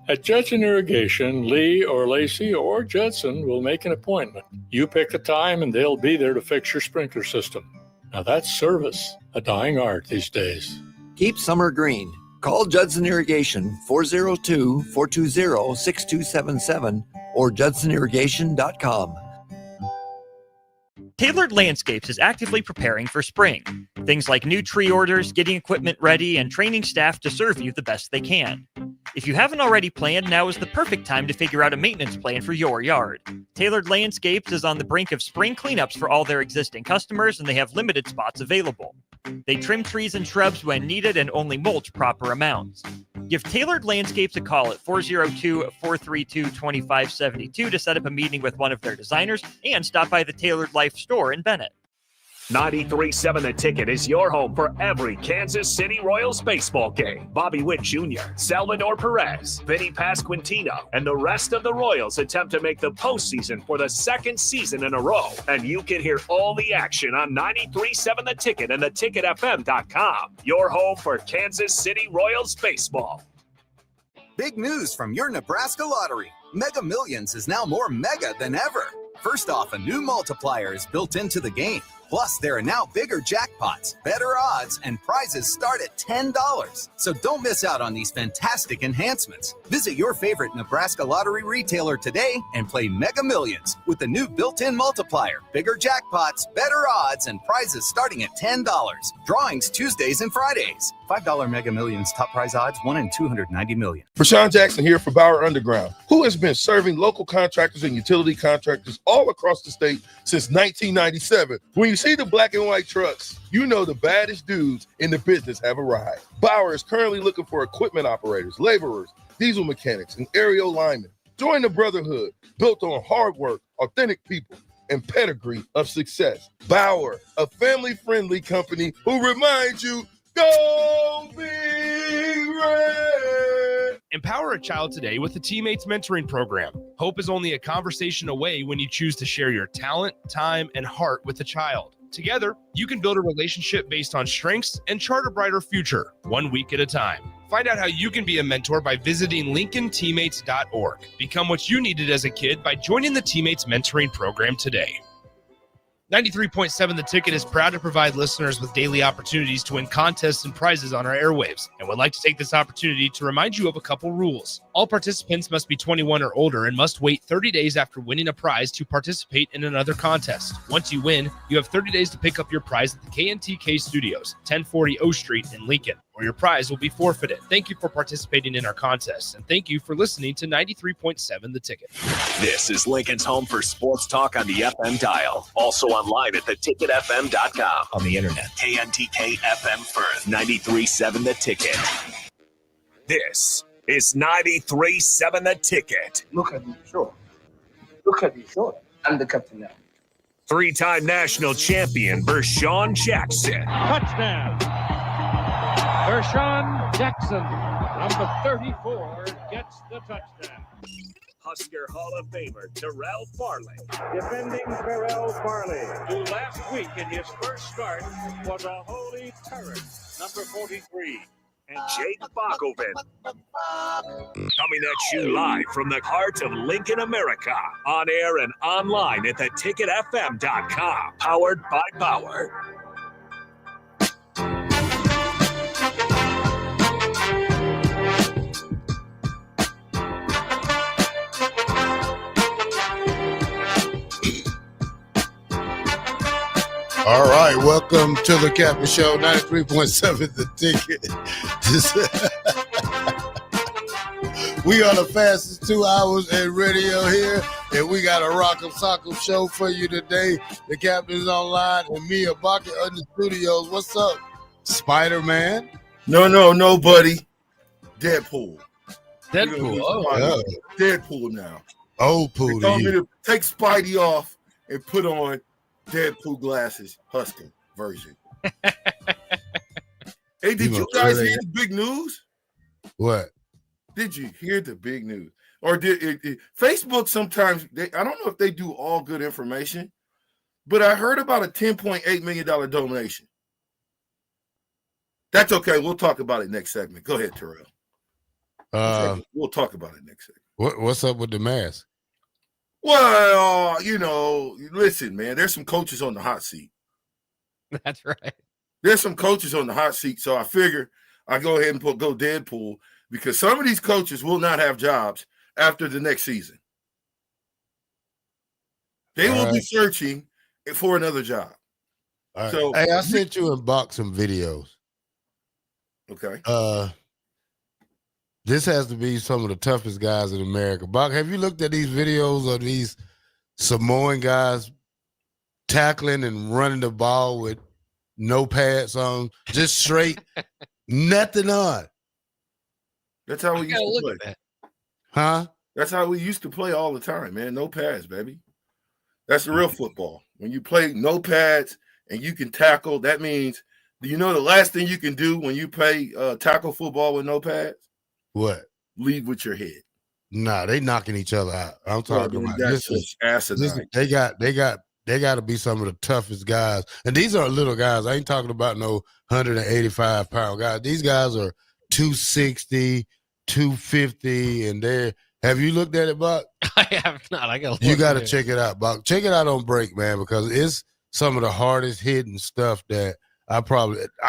At Judson Irrigation, Lee or Lacey or Judson will make an appointment. You pick a time and they'll be there to fix your sprinkler system. Now that's service, a dying art these days. Keep summer green. Call Judson Irrigation 402-420-6277 or judsonirrigation.com. Tailored Landscapes is actively preparing for spring. Things like new tree orders, getting equipment ready, and training staff to serve you the best they can. If you haven't already planned, now is the perfect time to figure out a maintenance plan for your yard. Tailored Landscapes is on the brink of spring cleanups for all their existing customers, and they have limited spots available. They trim trees and shrubs when needed and only mulch proper amounts. Give Tailored Landscapes a call at 402-432-2572 to set up a meeting with one of their designers and stop by the Tailored Life store in Bennett. 93.7 The Ticket is your home for every Kansas City Royals baseball game. Bobby Witt Jr., Salvador Perez, Vinny Pasquantino, and the rest of the Royals attempt to make the postseason for the second season in a row. And you can hear all the action on 93.7 The Ticket and theticketfm.com. Your home for Kansas City Royals baseball. Big news from your Nebraska lottery. Mega Millions is now more mega than ever. First off, a new multiplier is built into the game. Plus, there are now bigger jackpots, better odds, and prizes start at $10. So don't miss out on these fantastic enhancements. Visit your favorite Nebraska lottery retailer today and play Mega Millions with the new built-in multiplier, bigger jackpots, better odds, and prizes starting at $10. Drawings Tuesdays and Fridays. $5 Mega Millions top prize odds, 1 in 290 million. Vershan Jackson here for Bauer Underground, who has been serving local contractors and utility contractors all across the state since 1997. When you see the black and white trucks, you know the baddest dudes in the business have arrived. Bauer is currently looking for equipment operators, laborers, diesel mechanics, and aerial linemen. Join the brotherhood built on hard work, authentic people, and pedigree of success. Bauer, a family-friendly company who reminds you, go Big Red! Empower a child today with the Teammates Mentoring Program. Hope is only a conversation away when you choose to share your talent, time, and heart with the child. Together, you can build a relationship based on strengths and chart a brighter future, 1 week at a time. Find out how you can be a mentor by visiting LincolnTeammates.org. Become what you needed as a kid by joining the Teammates Mentoring Program today. 93.7 The Ticket is proud to provide listeners with daily opportunities to win contests and prizes on our airwaves, and would like to take this opportunity to remind you of a couple rules. All participants must be 21 or older and must wait 30 days after winning a prize to participate in another contest. Once you win, you have 30 days to pick up your prize at the KNTK Studios, 1040 O Street in Lincoln, or your prize will be forfeited. Thank you for participating in our contests, and thank you for listening to 93.7 The Ticket. This is Lincoln's home for sports talk on the FM dial. Also online at theticketfm.com. On the internet. KNTK FM Firth, 93.7 The Ticket. This is 93.7 The Ticket. Look at me, sure. Look at me, sure. I'm the captain now. Three-time national champion Vershan Jackson. Touchdown. Vershan Jackson, number 34, gets the touchdown. Husker Hall of Famer Terrell Farley. Defending Terrell Farley, who last week in his first start was a holy terror, number 43. And Jake Bockoven. Coming at you live from the heart of Lincoln, America. On air and online at theticketfm.com. Powered by Bauer. All right, welcome to the Captain Show, 93.7 The Ticket. We are the fastest 2 hours in radio here, and we got a Rock'em Sock'em show for you today. The Captain's online, and me and Baka in the studios. What's up, Spider-Man? No, buddy. Deadpool. Deadpool. Yeah. Deadpool now. Oh, Pooh. They told me to take Spidey off and put on Deadpool glasses, Husky version. Hey, did you guys hear the big news? What? Did you hear the big news? Or did it Facebook sometimes, I don't know if they do all good information, but I heard about a $10.8 million donation. That's okay. We'll talk about it next segment. Go ahead, Terrell. We'll talk about it next segment. What's up with the mask? Well, listen, man, there's some coaches on the hot seat. That's right. There's some coaches on the hot seat, so I figure I go ahead and go Deadpool because some of these coaches will not have jobs after the next season. They will be searching for another job. All right. So, hey, I sent you and Bach some videos. Okay. This has to be some of the toughest guys in America. Bach, have you looked at these videos of these Samoan guys tackling and running the ball with no pads on, just straight, nothing on? That's how we used to play. Huh? That's how we used to play all the time, man. No pads, baby. That's the real football. When you play no pads and you can tackle, that means, do you know the last thing you can do when you play tackle football with no pads? What? Lead with your head. Nah, they knocking each other out. I'm talking about this. They got to be some of the toughest guys. And these are little guys. I ain't talking about no 185-pound guys. These guys are 260, 250, and have you looked at it, Buck? I have not. You got to check it out, Buck. Check it out on break, man, because it's some of the hardest hitting stuff that I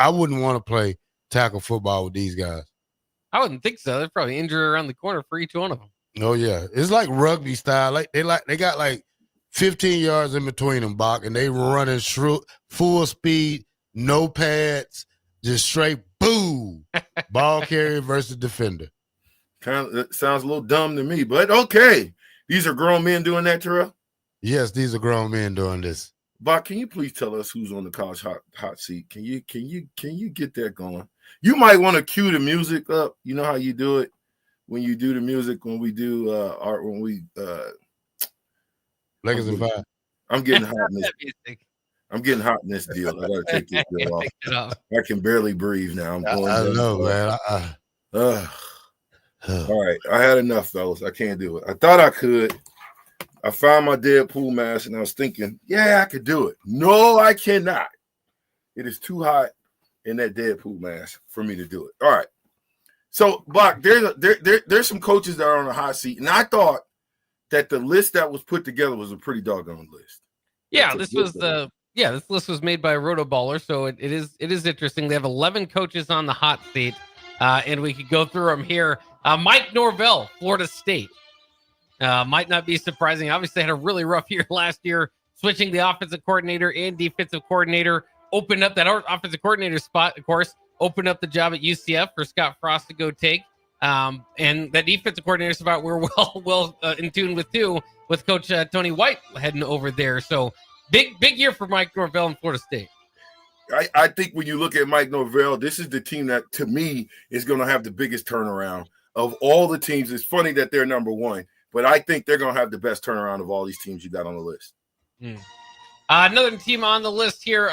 wouldn't want to play tackle football with these guys. I wouldn't think so. They're probably injured around the corner for each one of them. Oh yeah, it's like rugby style. They got like 15 yards in between them, Bach, and they running full speed, no pads, just straight boom. Ball carrier versus defender. That sounds a little dumb to me, but okay. These are grown men doing that, Terrell? Yes, these are grown men doing this. Bach, can you please tell us who's on the college hot seat? Can you get that going? You might want to cue the music up. You know how you do it when you do the music when we do Lakers and 5. I'm getting hot in this. I'm getting hot in this deal. I gotta take this deal off. I can barely breathe now. I'm going. I know, man. All right, I had enough, fellas. I can't do it. I thought I could. I found my Deadpool mask, and I was thinking, yeah, I could do it. No, I cannot. It is too hot in that Deadpool mask for me to do it. All right. So, Bach, there's some coaches that are on the hot seat, and I thought that the list that was put together was a pretty doggone list. Yeah, this list was made by Rotoballer, so it is interesting. They have 11 coaches on the hot seat, and we could go through them here. Mike Norvell, Florida State. Might not be surprising. Obviously, had a really rough year last year, switching the offensive coordinator and defensive coordinator. Opened up that offensive coordinator spot, of course, opened up the job at UCF for Scott Frost to go take. And that defensive coordinator spot we're well in tune with, too, with Coach Tony White heading over there. So big year for Mike Norvell in Florida State. I think when you look at Mike Norvell, this is the team that, to me, is going to have the biggest turnaround of all the teams. It's funny that they're number one, but I think they're going to have the best turnaround of all these teams you got on the list. Another team on the list here,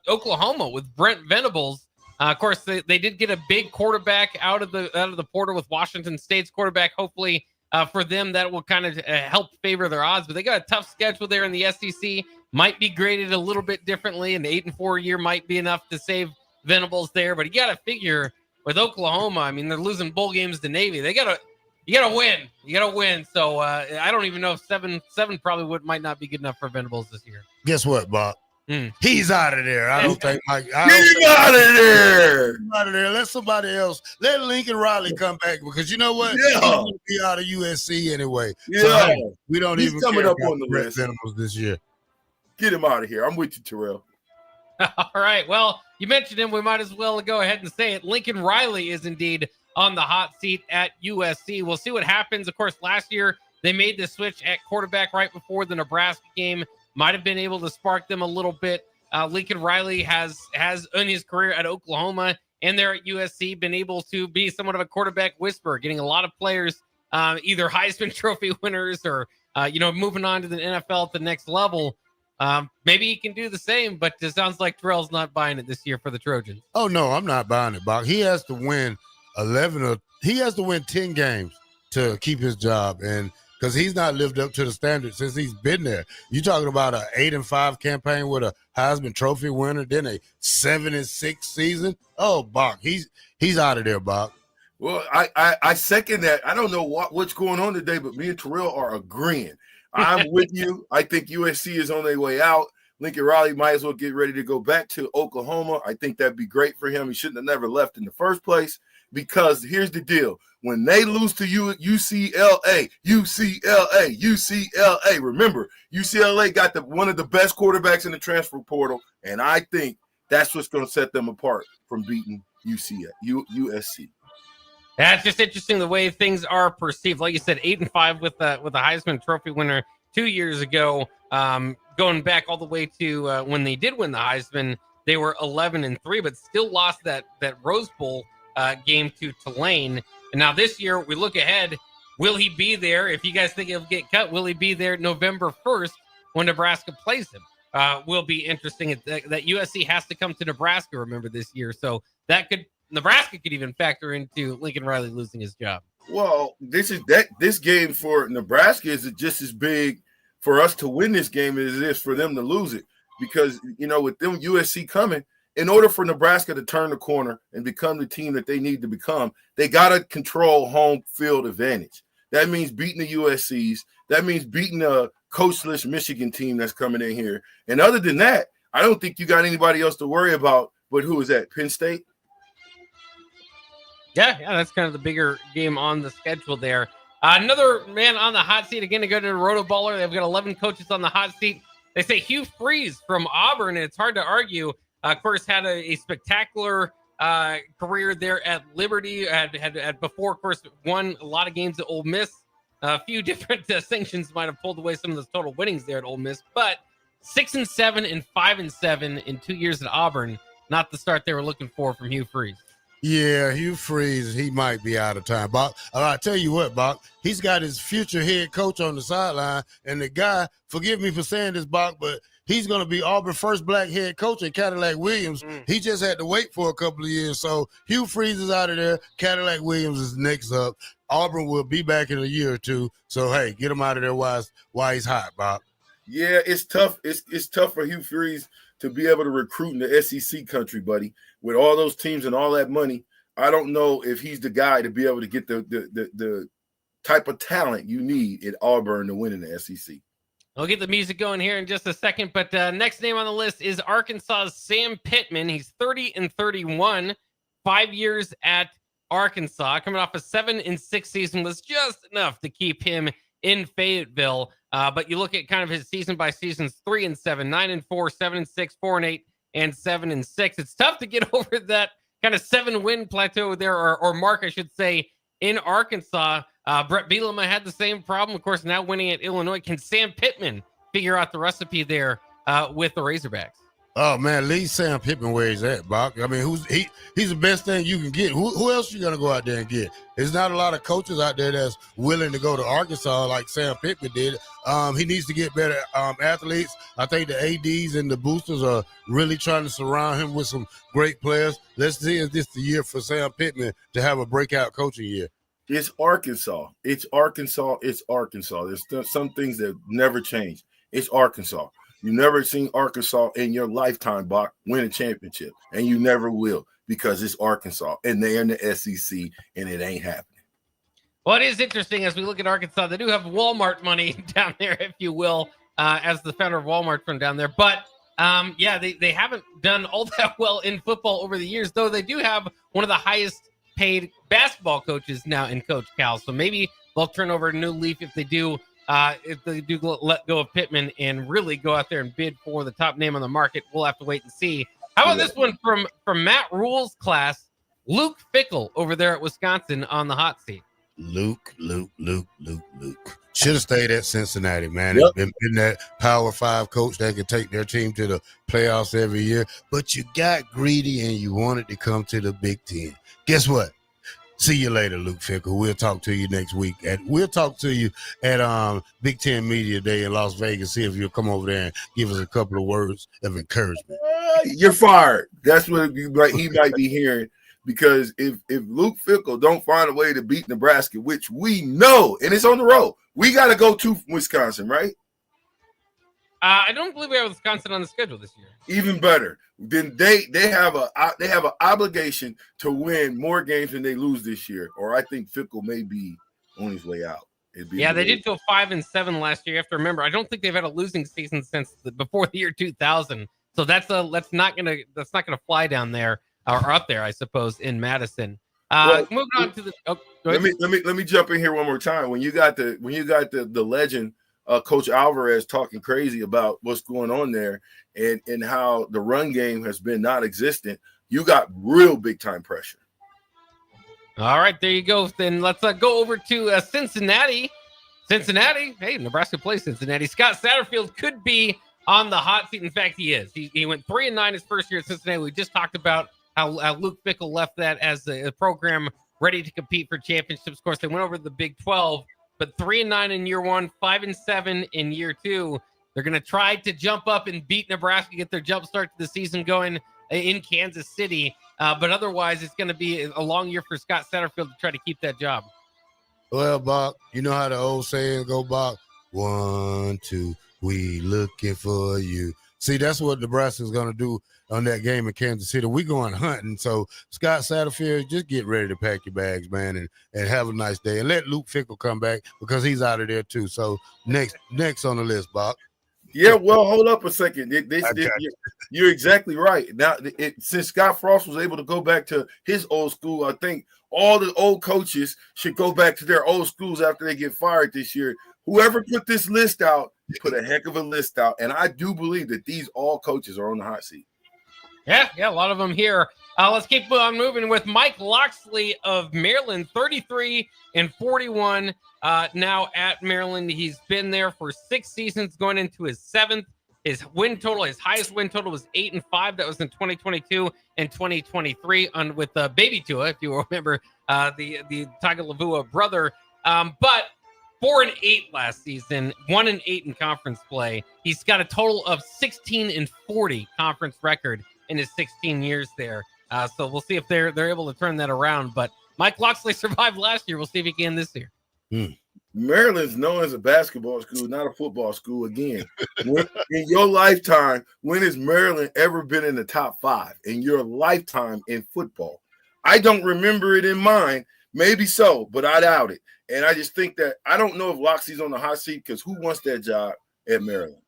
Oklahoma, with Brent Venables. Of course, they did get a big quarterback out of the portal with Washington State's quarterback. Hopefully, for them, that will kind of help favor their odds. But they got a tough schedule there in the SEC. Might be graded a little bit differently. An 8-4 year might be enough to save Venables there. But you got to figure with Oklahoma, I mean, they're losing bowl games to Navy. You got to win. You got to win. So I don't even know if seven probably might not be good enough for Venables this year. Guess what, Bob? He's out of there. I don't think Mike. Get him out of there. Out of there. Let somebody else. Let Lincoln Riley come back because you know what? Yeah. He's going to be out of USC anyway. Yeah. So, we don't He's even coming care up about on the Brent list. Venables this year. Get him out of here. I'm with you, Terrell. All right. Well, you mentioned him. We might as well go ahead and say it. Lincoln Riley is indeed on the hot seat at USC. We'll see what happens. Of course, last year they made the switch at quarterback right before the Nebraska game. Might have been able to spark them a little bit. Lincoln Riley has in his career at Oklahoma and there at USC been able to be somewhat of a quarterback whisperer, getting a lot of players either Heisman Trophy winners or moving on to the NFL at the next level. Maybe he can do the same, but it sounds like Terrell's not buying it this year for the Trojans. Oh no, I'm not buying it, Bob. He has to win 10 games to keep his job, and because he's not lived up to the standard since he's been there. You talking about an 8-5 campaign with a Heisman Trophy winner, then a 7-6 season? Oh, Bach, he's out of there, Bach. Well, I second that. I don't know what's going on today, but me and Terrell are agreeing. I'm with you. I think USC is on their way out. Lincoln Riley might as well get ready to go back to Oklahoma. I think that'd be great for him. He shouldn't have never left in the first place, because here's the deal. When they lose to UCLA, remember, UCLA got one of the best quarterbacks in the transfer portal, and I think that's what's going to set them apart from beating USC. That's just interesting the way things are perceived. Like you said, 8-5 with the Heisman Trophy winner 2 years ago. Going back all the way to when they did win the Heisman, they were 11-3, but still lost that Rose Bowl game to Tulane. And now this year, we look ahead. Will he be there? If you guys think he'll get cut, will he be there November 1st when Nebraska plays him? Will be interesting. That USC has to come to Nebraska, remember, this year. So Nebraska could even factor into Lincoln Riley losing his job. Well, this game for Nebraska is just as big for us to win this game as it is for them to lose it, because with them USC coming, in order for Nebraska to turn the corner and become the team that they need to become, they got to control home field advantage. That means beating the USCs. That means beating a coachless Michigan team that's coming in here. And other than that, I don't think you got anybody else to worry about. But who is that? Penn State? Yeah, that's kind of the bigger game on the schedule there. Another man on the hot seat, again, to go to the Roto Baller. They've got 11 coaches on the hot seat. They say Hugh Freeze from Auburn, and it's hard to argue. Of course, had a spectacular career there at Liberty. Had before, of course, won a lot of games at Ole Miss. A few different sanctions might have pulled away some of those total winnings there at Ole Miss, but 6-7 and 5-7 in 2 years at Auburn. Not the start they were looking for from Hugh Freeze. Yeah, Hugh Freeze, he might be out of time. Bach, I'll tell you what, Bach, he's got his future head coach on the sideline, and the guy, forgive me for saying this, Bach, but he's going to be Auburn's first black head coach at Cadillac Williams. He just had to wait for a couple of years. So Hugh Freeze is out of there. Cadillac Williams is next up. Auburn will be back in a year or two. So, hey, get him out of there while he's hot, Bob. Yeah, it's tough. It's tough for Hugh Freeze to be able to recruit in the SEC country, buddy. With all those teams and all that money, I don't know if he's the guy to be able to get the type of talent you need at Auburn to win in the SEC. We'll get the music going here in just a second, but next name on the list is Arkansas's Sam Pittman. He's 30-31, 5 years at Arkansas, coming off a 7-6 season, was just enough to keep him in Fayetteville. But you look at kind of his season by seasons: 3-7, 9-4, 7-6, 4-8, and 7-6. It's tough to get over that kind of 7-win plateau there, or mark, I should say, in Arkansas. Brett Bielema had the same problem, of course, now winning at Illinois. Can Sam Pittman figure out the recipe there with the Razorbacks? Oh, man, leave Sam Pittman where he's at, Bach. I mean, he's the best thing you can get. Who else you going to go out there and get? There's not a lot of coaches out there that's willing to go to Arkansas like Sam Pittman did. He needs to get better athletes. I think the ADs and the boosters are really trying to surround him with some great players. Let's see if this is the year for Sam Pittman to have a breakout coaching year. It's Arkansas. It's Arkansas. It's Arkansas. There's some things that never change. It's Arkansas. You never seen Arkansas in your lifetime, Bach, win a championship, and you never will, because it's Arkansas, and they're in the SEC, and it ain't happening. Well, it is interesting as we look at Arkansas. They do have Walmart money down there, if you will, as the founder of Walmart from down there. But, they haven't done all that well in football over the years, though they do have one of the highest paid basketball coaches now in Coach Cal. So maybe they'll turn over a new leaf if they do let go of Pittman and really go out there and bid for the top name on the market. We'll have to wait and see. How about this one from Matt Rule's class, Luke Fickell over there at Wisconsin on the hot seat? Luke. Should have stayed at Cincinnati, man. Yep. Been that Power 5 coach that could take their team to the playoffs every year. But you got greedy and you wanted to come to the Big Ten. Guess what? See you later, Luke Fickell. We'll talk to you next week. We'll talk to you at Big Ten Media Day in Las Vegas. See if you'll come over there and give us a couple of words of encouragement. You're fired. That's what he might be hearing. Because if Luke Fickell don't find a way to beat Nebraska, which we know, and it's on the road, we got to go to Wisconsin, right? I don't believe we have Wisconsin on the schedule this year. Even better. Then they have an obligation to win more games than they lose this year, or I think Fickle may be on his way out. They did go 5-7 last year. You have to remember, I don't think they've had a losing season since before the year 2000. So that's not gonna fly down there or up there, I suppose, in Madison. Moving on to the. Let me jump in here one more time. When you got the legend, Coach Alvarez talking crazy about what's going on there and how the run game has been non-existent, you got real big time pressure. All right, there you go. Then let's go over to Cincinnati. Cincinnati, hey, Nebraska plays Cincinnati. Scott Satterfield could be on the hot seat. In fact, he is. He went 3-9 his first year at Cincinnati. We just talked about how Luke Fickell left that as a program ready to compete for championships. Of course, they went over to the Big 12, but 3-9 in year one, 5-7 in year two. They're going to try to jump up and beat Nebraska, get their jump start to the season going in Kansas City. But otherwise, it's going to be a long year for Scott Satterfield to try to keep that job. Well, Bach, you know how the old saying go, Bach? 1, 2, we looking for you. See, that's what Nebraska's going to do on that game in Kansas City. We going hunting. So, Scott Satterfield, just get ready to pack your bags, man, and have a nice day. And let Luke Fickell come back because he's out of there, too. So, next on the list, Bach. Yeah, well, hold up a second. You're exactly right. Now, since Scott Frost was able to go back to his old school, I think all the old coaches should go back to their old schools after they get fired this year. Whoever put this list out put a heck of a list out, and I do believe that these all coaches are on the hot seat. Yeah, a lot of them here. Let's keep on moving with Mike Locksley of Maryland, 33-41. Now at Maryland, he's been there for 6 seasons, going into his 7th. His highest win total was 8-5. That was in 2022 and 2023 with Baby Tua, if you remember, the Tagovailoa brother. But 4-8 last season, 1-8 in conference play. He's got a total of 16-40 conference record in his 16 years there. So we'll see if they're able to turn that around. But Mike Locksley survived last year. We'll see if he can this year. Maryland's known as a basketball school, not a football school. Again, in your lifetime, when has Maryland ever been in the top 5 in your lifetime in football? I don't remember it in mine. Maybe so, but I doubt it. And I just think that I don't know if Loxley's on the hot seat because who wants that job at Maryland?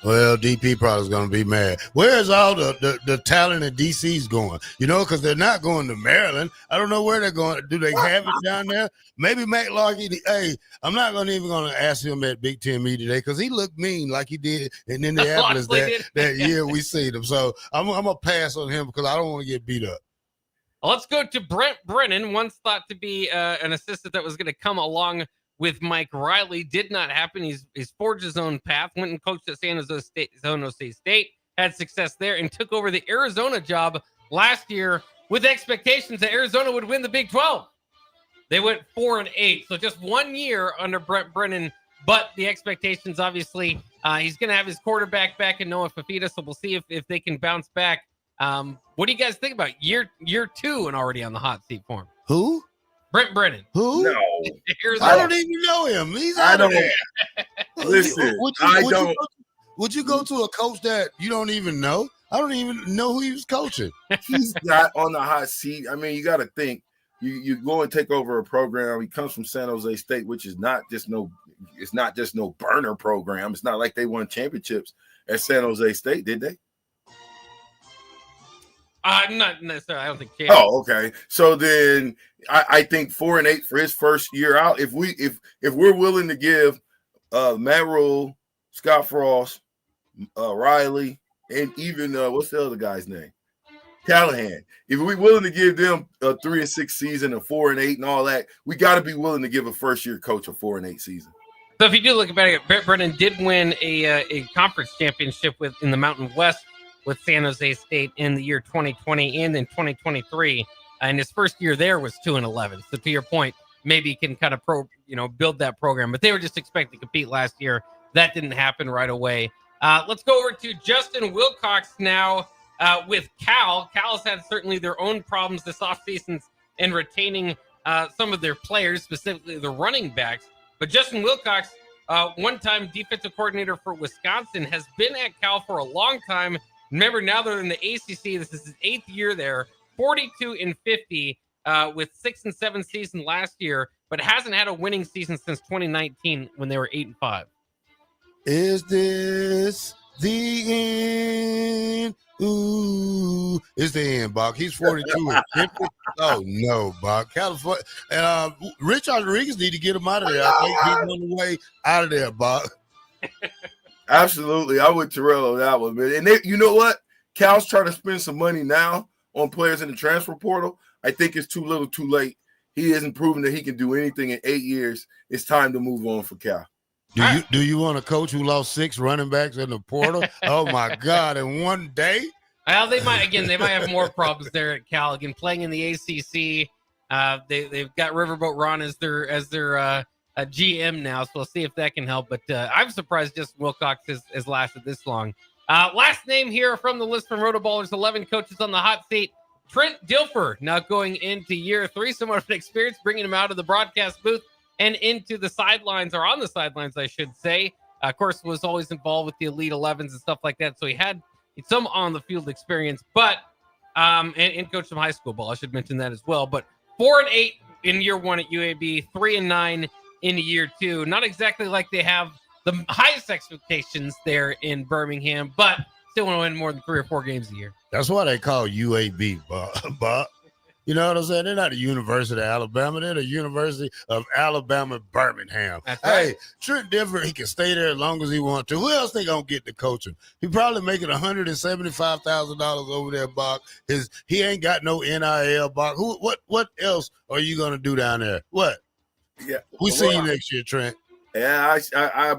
Well, DP probably is going to be mad. Where's all the talent in DC's going? Because they're not going to Maryland. I don't know where they're going. Do they have it down there? Maybe McLaughlin. Hey, I'm not even going to ask him at Big Ten media today because he looked mean like he did in Indianapolis that year we seen him. So I'm going to pass on him because I don't want to get beat up. Let's go to Brent Brennan, once thought to be an assistant that was going to come along with Mike Riley. Did not happen. He's forged his own path, went and coached at San Jose State, had success there, and took over the Arizona job last year with expectations that Arizona would win the Big 12. They went 4-8, so just 1 year under Brent Brennan, but the expectations, obviously, he's going to have his quarterback back in Noah Fafita, so we'll see if they can bounce back. What do you guys think about year 2 and already on the hot seat for him? Who? Brent Brennan. Who? No. I don't even know him. He's out of there. Listen, would you go to a coach that you don't even know? I don't even know who he was coaching. He's not on the hot seat. I mean, you got to think. You go and take over a program. He comes from San Jose State, which is not just no burner program. It's not like they won championships at San Jose State, did they? Not necessarily. I don't think. Oh, okay. So then I think 4-8 for his first year out. If we're willing to give Matt Rule, Scott Frost, Riley, and even what's the other guy's name? Callahan. If we're willing to give them a 3-6 season, a 4-8, and all that, we got to be willing to give a first-year coach a 4-8 season. So if you do look back at it, Brent Brennan did win a conference championship in the Mountain West with San Jose State in the year 2020 and in 2023. And his first year there was 2-11. So to your point, maybe he can kind of build that program. But they were just expecting to compete last year. That didn't happen right away. Let's go over to Justin Wilcox now with Cal. Cal's had certainly their own problems this offseason in retaining some of their players, specifically the running backs. But Justin Wilcox one-time defensive coordinator for Wisconsin, has been at Cal for a long time. Remember, now they're in the ACC. This is his 8th year there. 42-50 with 6-7 season last year, but hasn't had a winning season since 2019 when they were 8-5. Is this the end? Ooh, it's the end, Bach. He's 42-50. Oh no, Bach. California. Rich Rodriguez need to get him out of there. I think he's on the way out of there, Bach. Absolutely. I would Terrell on that one, man. And you know what? Cal's trying to spend some money now on players in the transfer portal. I think it's too little too late. He isn't proven that he can do anything in 8 years. It's time to move on for Cal. Do you want a coach who lost 6 running backs in the portal? Oh my God! In one day? Well, they might have more problems there at Cal. Again, playing in the ACC, they've got Riverboat Ron as their GM now, so we'll see if that can help. But I'm surprised Justin Wilcox has lasted this long. Last name here from the list from Rotoballers, 11 coaches on the hot seat. Trent Dilfer now going into year 3, somewhat of an experience, bringing him out of the broadcast booth and into the sidelines, or on the sidelines, I should say. Of course, was always involved with the Elite 11s and stuff like that, so he had some on-the-field experience, but and coached some high school ball. I should mention that as well. But 4-8 in year 1 at UAB, 3-9 in year 2. Not exactly like they have the highest expectations there in Birmingham, but still want to win more than 3 or 4 games a year. That's why they call UAB, Bob. You know what I'm saying? They're not the University of Alabama. They're the University of Alabama, Birmingham. That's right. Hey, Trent Dilfer, he can stay there as long as he wants to. Who else they going to get to coach him? He probably making $175,000 over there, Bach. He ain't got no NIL, Bach. What else are you going to do down there? What? Yeah, We see you next year, Trent. Yeah,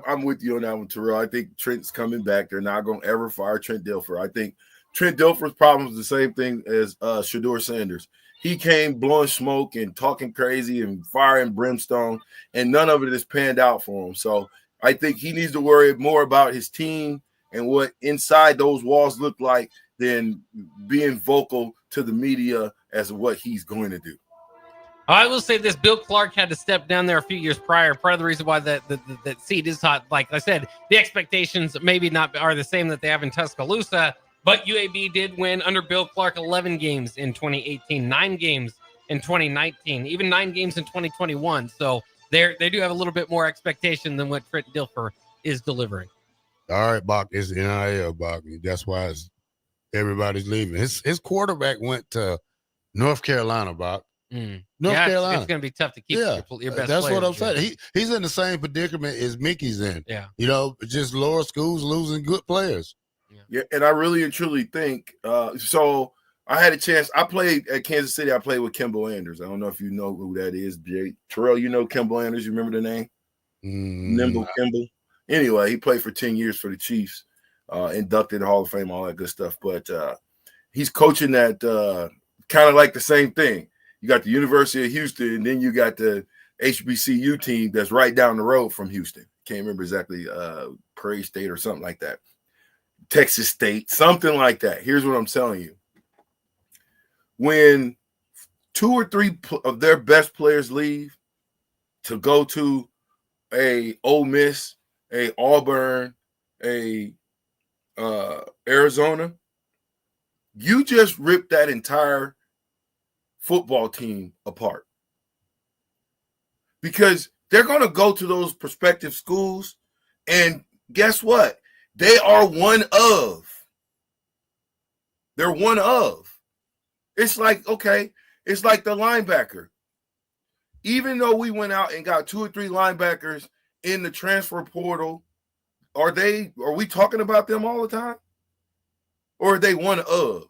I'm with you on that one, Terrell. I think Trent's coming back. They're not going to ever fire Trent Dilfer. I think Trent Dilfer's problem is the same thing as Shedeur Sanders. He came blowing smoke and talking crazy and fire and brimstone, and none of it has panned out for him. So I think he needs to worry more about his team and what inside those walls look like than being vocal to the media as what he's going to do. I will say this: Bill Clark had to step down there a few years prior. Part of the reason why that seat is hot, like I said, the expectations maybe not are the same that they have in Tuscaloosa. But UAB did win under Bill Clark 11 games in 2018, 9 games in 2019, even 9 games in 2021. So they do have a little bit more expectation than what Trent Dilfer is delivering. All right, Bach, it's NIL, Bach. That's why everybody's leaving. His quarterback went to North Carolina, Bach. North Carolina. It's going to be tough to keep your best that's players. what I'm saying. He's in the same predicament as Mickey's in. Yeah. You know, just lower schools losing good players. Yeah, and I really and truly think so. I had a chance. I played at Kansas City. I played with Kimball Anders. I don't know if you know who that is, Jay. Terrell, you know Kimball Anders? You remember the name? Nimble Kimball. Anyway, he played for 10 years for the Chiefs, inducted in the Hall of Fame, all that good stuff. But he's coaching that kind of like the same thing. You got the University of Houston, and then you got the HBCU team that's right down the road from Houston. Can't remember exactly, Prairie State or something like that. Texas State, something like that. Here's what I'm telling you. When 2 or 3 of their best players leave to go to a Ole Miss, a Auburn, a Arizona, you just ripped that entire football team apart. Because they're going to go to those prospective schools, and guess what? They are one of. They're one of. It's like, okay, it's like the linebacker. Even though we went out and got 2 or 3 linebackers in the transfer portal, are we talking about them all the time? Or are they one of?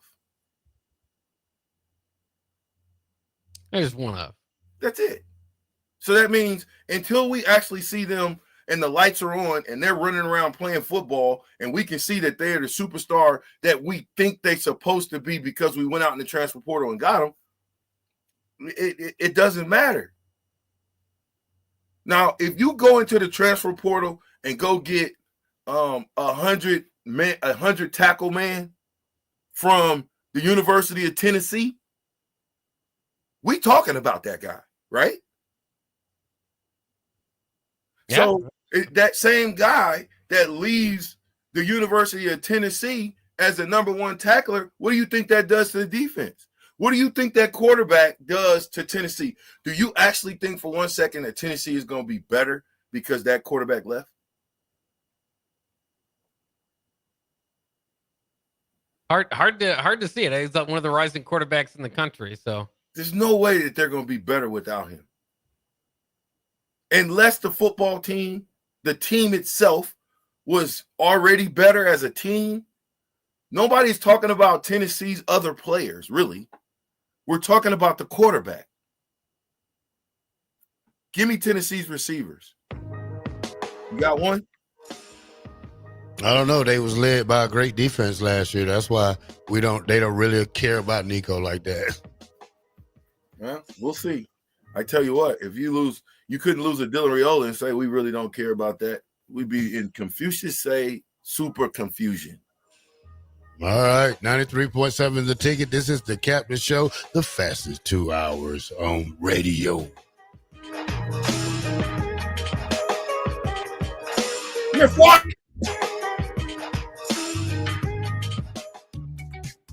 There's one of. That's it. So that means until we actually see them and the lights are on and they're running around playing football and we can see that they're the superstar that we think they're supposed to be because we went out in the transfer portal and got them, it doesn't matter. Now, if you go into the transfer portal and go get 100 tackle man from the University of Tennessee, we talking about that guy, right? Yeah. So That same guy that leaves the University of Tennessee as the number one tackler, what do you think that does to the defense? What do you think that quarterback does to Tennessee? Do you actually think for 1 second that Tennessee is going to be better because that quarterback left? Hard to see it. He's one of the rising quarterbacks in the country. So there's no way that they're going to be better without him. Unless the football team, the team itself, was already better as a team. Nobody's talking about Tennessee's other players, really. We're talking about the quarterback. Give me Tennessee's receivers. You got one? I don't know. They was led by a great defense last year. That's why they don't really care about Nico like that. Well, we'll see. I tell you what, if you lose, you couldn't lose a Dylan Raiola and say we really don't care about that. We'd be in Confucius say super confusion. All right, 93.7 The Ticket. This is the Captain Show, the fastest 2 hours on radio. You're what?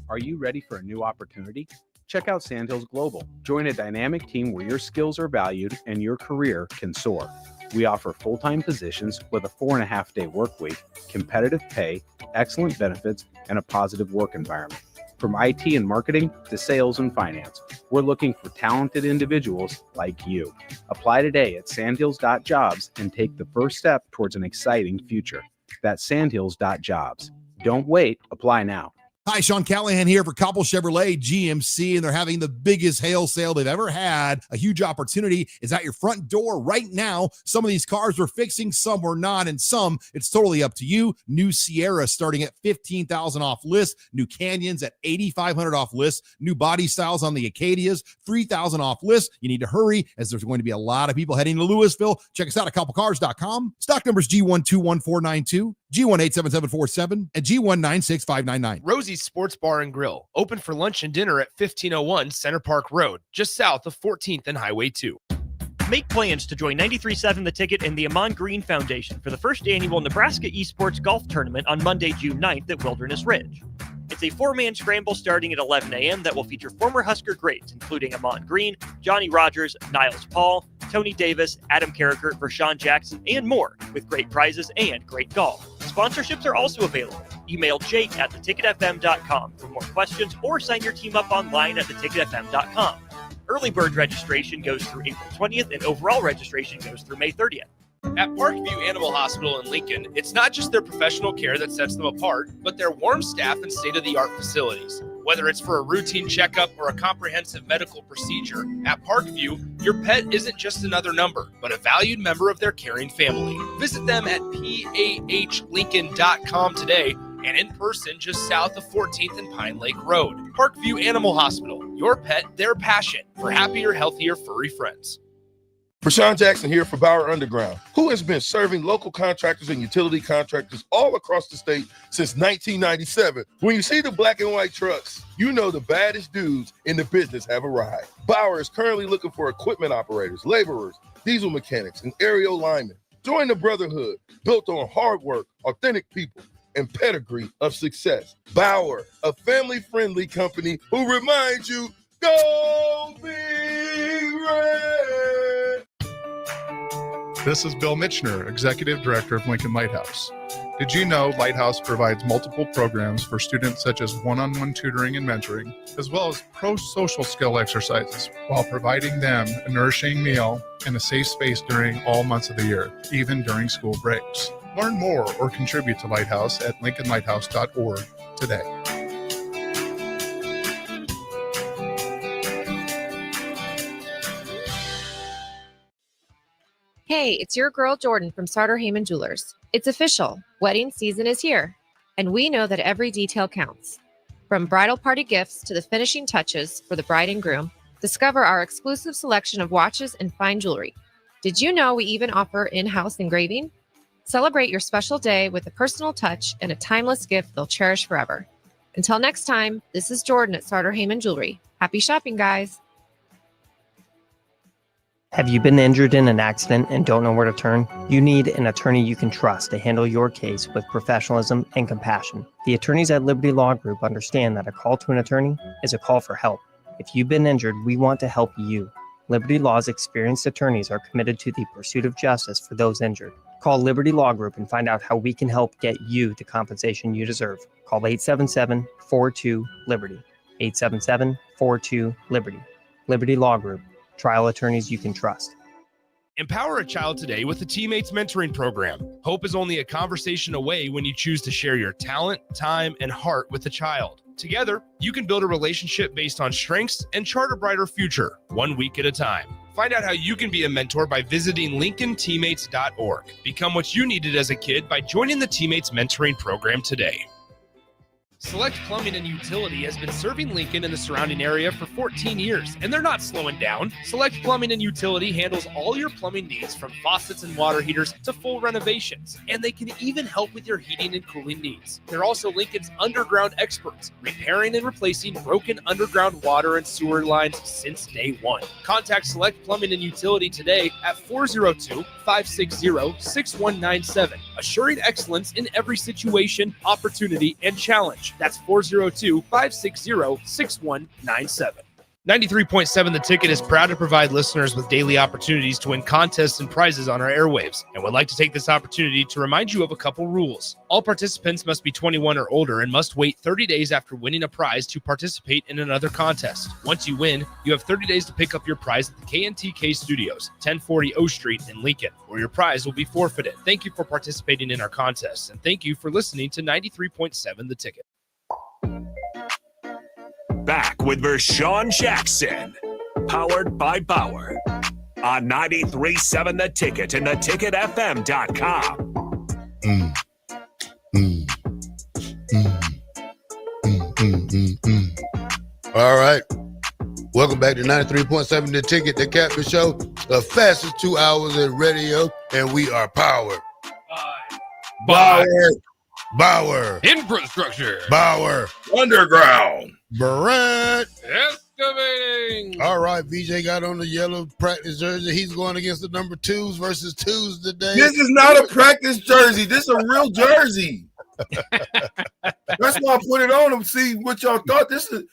Are you ready for a new opportunity? Check out Sandhills Global. Join a dynamic team where your skills are valued and your career can soar. We offer full-time positions with a 4.5-day work week, competitive pay, excellent benefits, and a positive work environment. From IT and marketing to sales and finance, we're looking for talented individuals like you. Apply today at sandhills.jobs and take the first step towards an exciting future. That's sandhills.jobs. Don't wait. Apply now. Hi, Sean Callahan here for Copple Chevrolet GMC, and they're having the biggest hail sale they've ever had. A huge opportunity is at your front door right now. Some of these cars we're fixing, some we're not, and some it's totally up to you. New Sierra starting at $15,000 off list. New Canyons at $8,500 off list. New body styles on the Acadias, $3,000 off list. You need to hurry as there's going to be a lot of people heading to Louisville. Check us out at copplecars.com. Stock numbers G121492, G1877747, and G1965599. Rosie's Sports Bar and Grill, open for lunch and dinner at 1501 Center Park Road, just south of 14th and Highway 2. Make plans to join 93.7 The Ticket and the Amon Green Foundation for the first annual Nebraska Esports Golf Tournament on Monday, June 9th at Wilderness Ridge. It's a 4-man scramble starting at 11 a.m. that will feature former Husker greats, including Amon Green, Johnny Rogers, Niles Paul, Tony Davis, Adam Carricker, Vershan Jackson, and more, with great prizes and great golf. Sponsorships are also available. Email Jake at theticketfm.com for more questions or sign your team up online at theticketfm.com. Early bird registration goes through April 20th and overall registration goes through May 30th. At Parkview Animal Hospital in Lincoln, it's not just their professional care that sets them apart, but their warm staff and state-of-the-art facilities. Whether it's for a routine checkup or a comprehensive medical procedure, at Parkview, your pet isn't just another number, but a valued member of their caring family. Visit them at pahlincoln.com today and in person just south of 14th and Pine Lake Road. Parkview Animal Hospital, your pet, their passion for happier, healthier, furry friends. Vershan Jackson here for Bauer Underground, who has been serving local contractors and utility contractors all across the state since 1997. When you see the black and white trucks, you know the baddest dudes in the business have arrived. Bauer is currently looking for equipment operators, laborers, diesel mechanics, and aerial linemen. Join the brotherhood built on hard work, authentic people, and pedigree of success. Bauer, a family-friendly company who reminds you, go Big Red! This is Bill Mitchner, Executive Director of Lincoln Lighthouse. Did you know Lighthouse provides multiple programs for students such as one-on-one tutoring and mentoring, as well as pro-social skill exercises, while providing them a nourishing meal and a safe space during all months of the year, even during school breaks? Learn more or contribute to Lighthouse at lincolnlighthouse.org today. Hey, it's your girl Jordan from Sartor Heyman Jewelers. It's official. Wedding season is here. And we know that every detail counts. From bridal party gifts to the finishing touches for the bride and groom, discover our exclusive selection of watches and fine jewelry. Did you know we even offer in-house engraving? Celebrate your special day with a personal touch and a timeless gift they'll cherish forever. Until next time, this is Jordan at Sartor Heyman Jewelry. Happy shopping, guys. Have you been injured in an accident and don't know where to turn? You need an attorney you can trust to handle your case with professionalism and compassion. The attorneys at Liberty Law Group understand that a call to an attorney is a call for help. If you've been injured, we want to help you. Liberty Law's experienced attorneys are committed to the pursuit of justice for those injured. Call Liberty Law Group and find out how we can help get you the compensation you deserve. Call 877-42-LIBERTY. 877-42-LIBERTY. Liberty Law Group. Trial attorneys you can trust. Empower a child today with the Teammates Mentoring Program. Hope is only a conversation away when you choose to share your talent, time, and heart with a child. Together, you can build a relationship based on strengths and chart a brighter future, 1 week at a time. Find out how you can be a mentor by visiting LincolnTeammates.org. Become what you needed as a kid by joining the Teammates Mentoring Program today. Select Plumbing and Utility has been serving Lincoln and the surrounding area for 14 years, and they're not slowing down. Select Plumbing and Utility handles all your plumbing needs from faucets and water heaters to full renovations, and they can even help with your heating and cooling needs. They're also Lincoln's underground experts, repairing and replacing broken underground water and sewer lines since day one. Contact Select Plumbing and Utility today at 402-560-6197, assuring excellence in every situation, opportunity, and challenge. That's 402-560-6197. 93.7 The Ticket is proud to provide listeners with daily opportunities to win contests and prizes on our airwaves, and would like to take this opportunity to remind you of a couple rules. All participants must be 21 or older and must wait 30 days after winning a prize to participate in another contest. Once you win, you have 30 days to pick up your prize at the KNTK Studios, 1040 O Street in Lincoln, or your prize will be forfeited. Thank you for participating in our contests, and thank you for listening to 93.7 The Ticket. Back with Vershan Jackson, powered by Bauer, on 93.7 The Ticket and theticketfm.com. All right. Welcome back to 93.7 The Ticket, the Captain Show, the fastest 2 hours in radio, and we are powered. Bauer. Infrastructure. Bauer. Underground. Barrett. Excavating. All right, VJ got on the yellow practice jersey. He's going against the number 2s versus 2s today. This is not a practice jersey. This is a real jersey. That's why I put it on to see what y'all thought. This is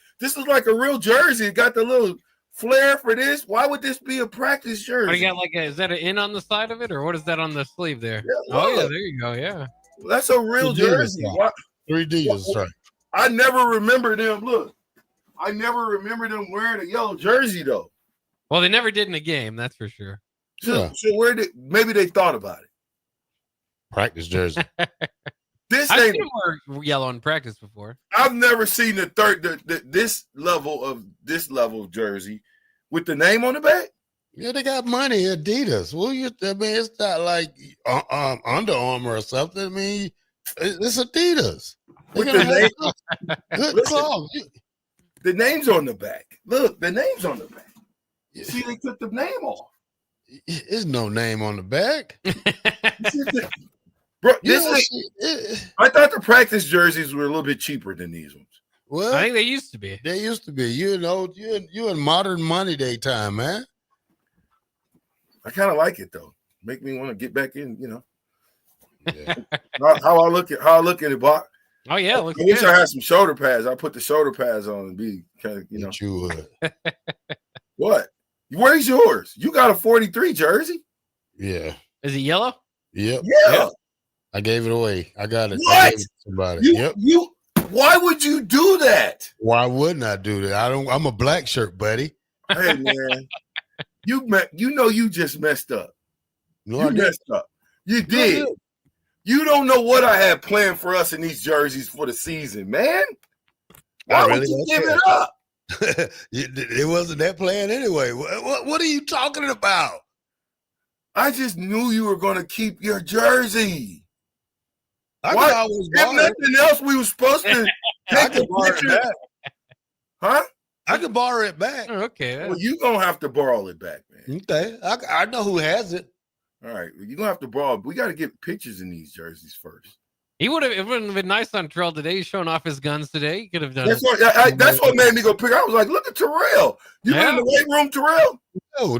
like a real jersey. It got the little flair for this. Why would this be a practice jersey? What do you got, is that an N on the side of it, or what is that on the sleeve there? Yeah, oh, yeah, there you go, yeah. That's a real jersey. 3Ds, right. I never remember them. Look, I never remember them wearing a yellow jersey, though. Well, they never did in a game, that's for sure. So maybe they thought about it. Practice jersey. I've seen them wear yellow in practice before. I've never seen this level of jersey with the name on the back. Yeah, they got money, Adidas. It's not like Under Armour or something. I mean, it's Adidas. With the name, good call. The name's on the back. Look, the name's on the back. You see, they took the name off. There's no name on the back. Bro, I thought the practice jerseys were a little bit cheaper than these ones. Well, I think they used to be. They used to be. You in modern money day time, man. I kind of like it though. Make me want to get back in. Yeah. how I look at it, Bob. Oh yeah, I wish I had some shoulder pads. I put the shoulder pads on and be kind of, You would. What? Where's yours? You got a 43 jersey? Yeah. Is it yellow? Yep. Yeah. I gave it away. I got it. What? I gave it to somebody. Why would you do that? Why wouldn't I do that? I'm a black shirt, buddy. Hey man, you just messed up. No, you messed up. You did. You don't know what I had planned for us in these jerseys for the season, man. Why would you give it up? It wasn't that plan anyway. What are you talking about? I just knew you were going to keep your jersey. I could always borrow if nothing else, we were supposed to take a picture. Huh? I could borrow it back. Oh, okay. Well, you're going to have to borrow it back, man. Okay. I know who has it. All right. You're going to have to borrow. We got to get pictures in these jerseys first. It would have been nice on Terrell today. He's showing off his guns today. He could have done That's what made me go pick. I was like, look at Terrell. You been in the weight room, Terrell? No,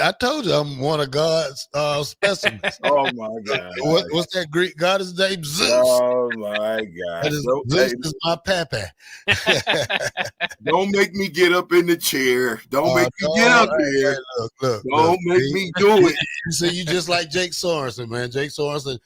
I told you I'm one of God's specimens. Oh my God. What's that Greek god? His name Zeus. Oh my God. Zeus is my pappy. Don't make me get up in the chair. Don't make me get up here. Look. Don't make me do it. You see, you just like Jake Sorensen, man. Jake Sorensen,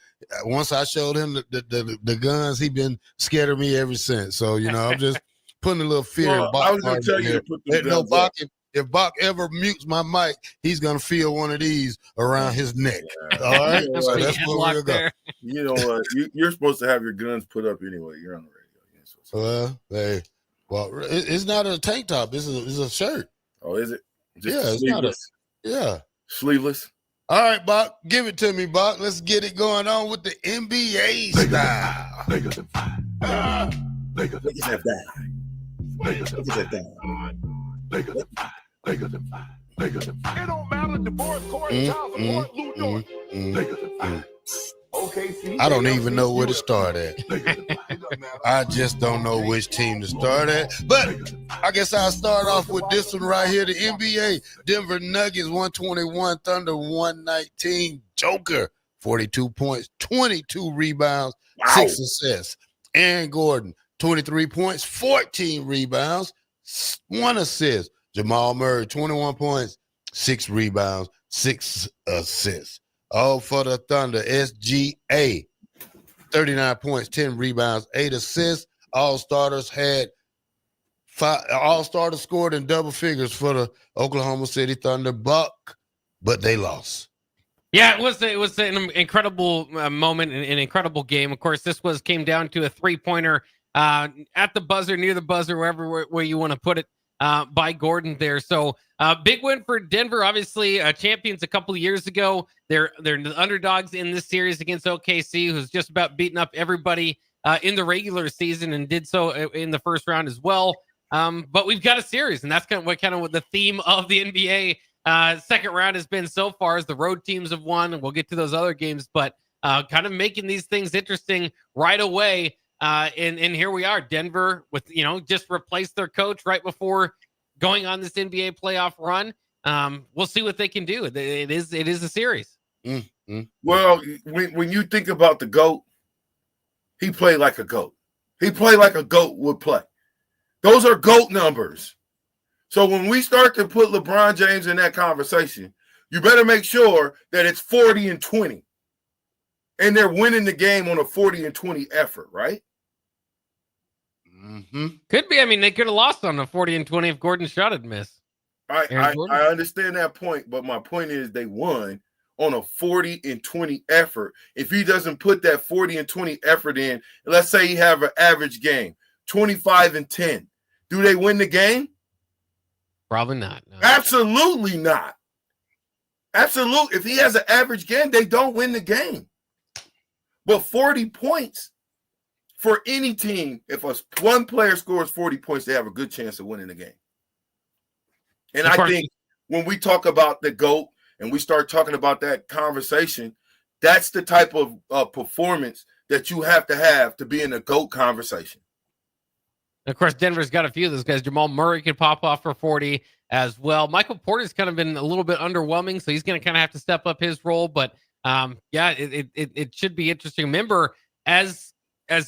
once I showed him the guns, he been scared of me ever since. So, I'm just putting a little fear in Bach. I was going to tell you to put the guns Bach, up. if Bach ever mutes my mic, he's going to feel one of these around his neck. All right? So that's where we'll go. You know what? You're supposed to have your guns put up anyway. You're on the radio. It's not a tank top. It's a shirt. Oh, is it? Just sleeveless? Sleeveless? All right, Bach. Give it to me, Bach. Let's get it going on with the NBA style. Niggas have that. It don't matter. DeBoer scoring Charles Ford, Lou Dort. I don't even know where to start at. I just don't know which team to start at. But I guess I'll start off with this one right here. The NBA, Denver Nuggets 121, Thunder 119. Joker, 42 points, 22 rebounds, 6 assists. Aaron Gordon, 23 points, 14 rebounds, 1 assist. Jamal Murray, 21 points, 6 rebounds, 6 assists. All for the Thunder, SGA, 39 points, 10 rebounds, 8 assists. All starters scored in double figures for the Oklahoma City Thunder, but they lost. Yeah, it was an incredible moment, an incredible game. Of course, this came down to a 3-pointer at the buzzer, near the buzzer, where you want to put it, by Gordon there. So big win for Denver. Obviously, champions a couple of years ago. They're the underdogs in this series against OKC, who's just about beaten up everybody in the regular season and did so in the first round as well. But we've got a series, and that's kind of what the theme of the NBA second round has been so far, as the road teams have won, and we'll get to those other games, but kind of making these things interesting right away. And here we are, Denver with, just replaced their coach right before going on this NBA playoff run. We'll see what they can do. It is a series. Mm-hmm. Well, when you think about the GOAT, he played like a GOAT. He played like a GOAT would play. Those are GOAT numbers. So when we start to put LeBron James in that conversation, you better make sure that it's 40 and 20. And they're winning the game on a 40 and 20 effort, right? Mm-hmm. Could be. I mean, they could have lost on a 40 and 20 if Gordon shot had missed. I understand that point, but my point is they won on a 40 and 20 effort. If he doesn't put that 40 and 20 effort in, let's say he have an average game, 25 and 10, do they win the game? Probably not. No. Absolutely not. Absolutely. If he has an average game, they don't win the game. But 40 points for any team, if one player scores 40 points, they have a good chance of winning the game. And I think when we talk about the GOAT and we start talking about that conversation, that's the type of performance that you have to be in a GOAT conversation. Of course, Denver's got a few of those guys. Jamal Murray could pop off for 40 as well. Michael Porter's kind of been a little bit underwhelming, so he's going to kind of have to step up his role. But it should be interesting. Remember, as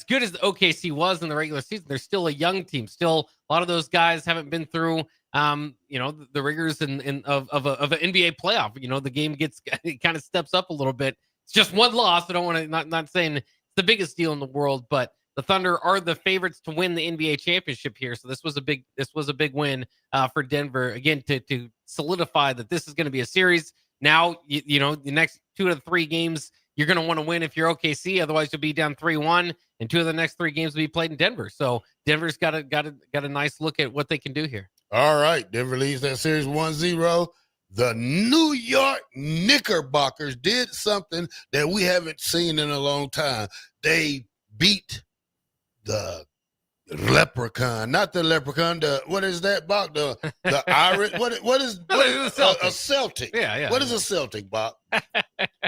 good as the OKC was in the regular season, they're still a young team. Still, a lot of those guys haven't been through, the rigors of an NBA playoff. The game it kind of steps up a little bit. It's just one loss. I don't want to not saying it's the biggest deal in the world, but the Thunder are the favorites to win the NBA championship here. So this was a big win for Denver again to solidify that this is going to be a series. Now the next 2 to 3 games you're going to want to win if you're OKC. Otherwise, you'll be down 3-1, and 2 of the next 3 games will be played in Denver. So Denver's got a nice look at what they can do here. All right, Denver leads that series 1-0. The New York Knickerbockers did something that we haven't seen in a long time. They beat the leprechaun, not the leprechaun. What is that, Bach? The Irish. What is a Celtic? Yeah. What is a Celtic, Bach?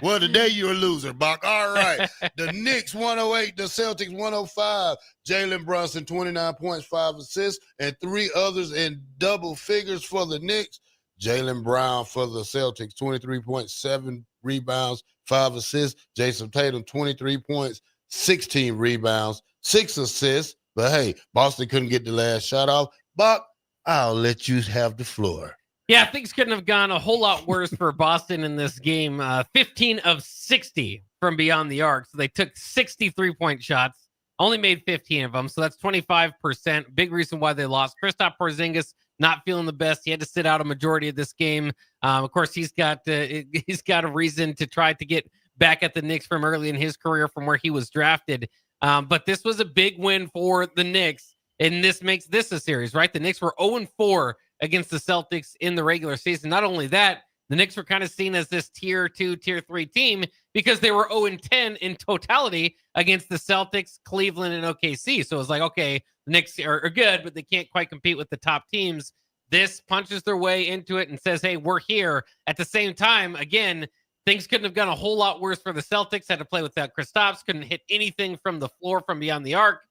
Well, today you're a loser, Bach. All right. The Knicks 108, the Celtics 105. Jalen Brunson 29 points, 5 assists, and 3 others in double figures for the Knicks. Jaylen Brown for the Celtics, 23.7 rebounds, 5 assists. Jason Tatum, 23 points, 16 rebounds, 6 assists. But hey, Boston couldn't get the last shot off. Buck, I'll let you have the floor. Yeah, things couldn't have gone a whole lot worse for Boston in this game. 15 of 60 from beyond the arc. So they took 63-point shots, only made 15 of them. So that's 25%. Big reason why they lost. Kristaps Porzingis not feeling the best. He had to sit out a majority of this game. Of course, he's got a reason to try to get back at the Knicks from early in his career from where he was drafted. But this was a big win for the Knicks, and this makes this a series, right? The Knicks were 0-4 against the Celtics in the regular season. Not only that, the Knicks were kind of seen as this tier 2, tier 3 team because they were 0-10 in totality against the Celtics, Cleveland, and OKC. So it was like, okay, the Knicks are good, but they can't quite compete with the top teams. This punches their way into it and says, hey, we're here. At the same time, again, things couldn't have gone a whole lot worse for the Celtics. Had to play without Kristaps, couldn't hit anything from the floor from beyond the arc,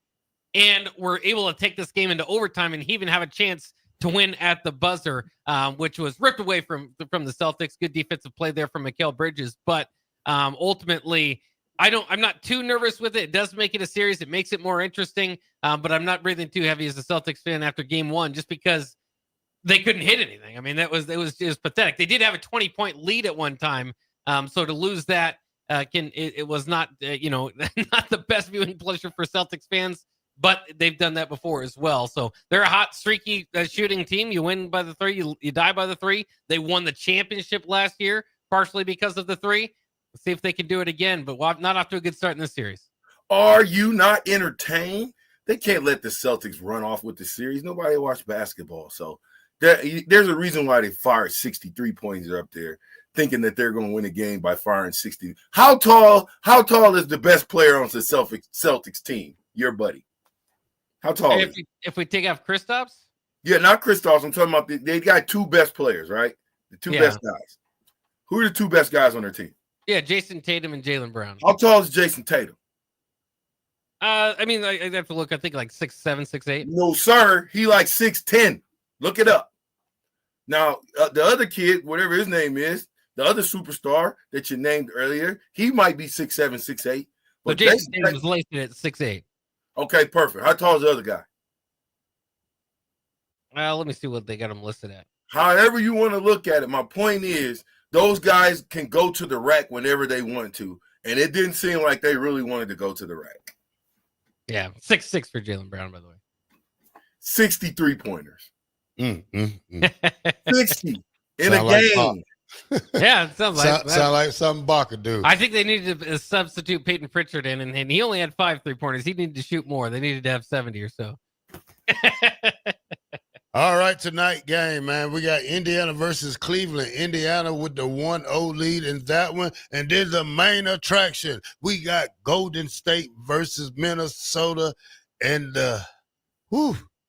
and were able to take this game into overtime and even have a chance to win at the buzzer, which was ripped away from the Celtics. Good defensive play there from Mikal Bridges, but ultimately, I'm not too nervous with it. It does make it a series. It makes it more interesting, but I'm not breathing too heavy as a Celtics fan after game one, just because they couldn't hit anything. I mean, it was pathetic. They did have a 20-point lead at one time, so to lose that it was not not the best viewing pleasure for Celtics fans. But they've done that before as well. So they're a hot, streaky shooting team. You win by the 3, you die by the 3. They won the championship last year, partially because of the 3. Let's see if they can do it again, but not off to a good start in this series. Are you not entertained? They can't let the Celtics run off with the series. Nobody watched basketball. So there's a reason why they fired 63 points up there, thinking that they're going to win a game by firing 60. How tall is the best player on the Celtics team? Your buddy. How tall is he? If we take off Kristaps? Yeah, not Kristaps. I'm talking about they got 2 best players, right? The 2 best guys. Who are the 2 best guys on their team? Yeah, Jason Tatum and Jaylen Brown. How tall is Jason Tatum? I mean, I have to look. I think like 6'7", 6'8". No, sir. He like 6'10". Look it up. Now, the other kid, whatever his name is, the other superstar that you named earlier, he might be 6'7", 6'8". But Jason Tatum was listed at 6'8". Okay, perfect. How tall is the other guy? Let me see what they got him listed at. However you want to look at it, my point is those guys can go to the rack whenever they want to, and it didn't seem like they really wanted to go to the rack. Yeah, 6'6" for Jaylen Brown, by the way. 63 pointers. 60 in Sound a game. Yeah, it sounds like something Bach could do. I think they needed to substitute Peyton Pritchard in, and he only had 5 3-pointers. He needed to shoot more. They needed to have 70 or so. All right, tonight game, man. We got Indiana versus Cleveland. Indiana with the 1-0 lead in that one. And then the main attraction, we got Golden State versus Minnesota and the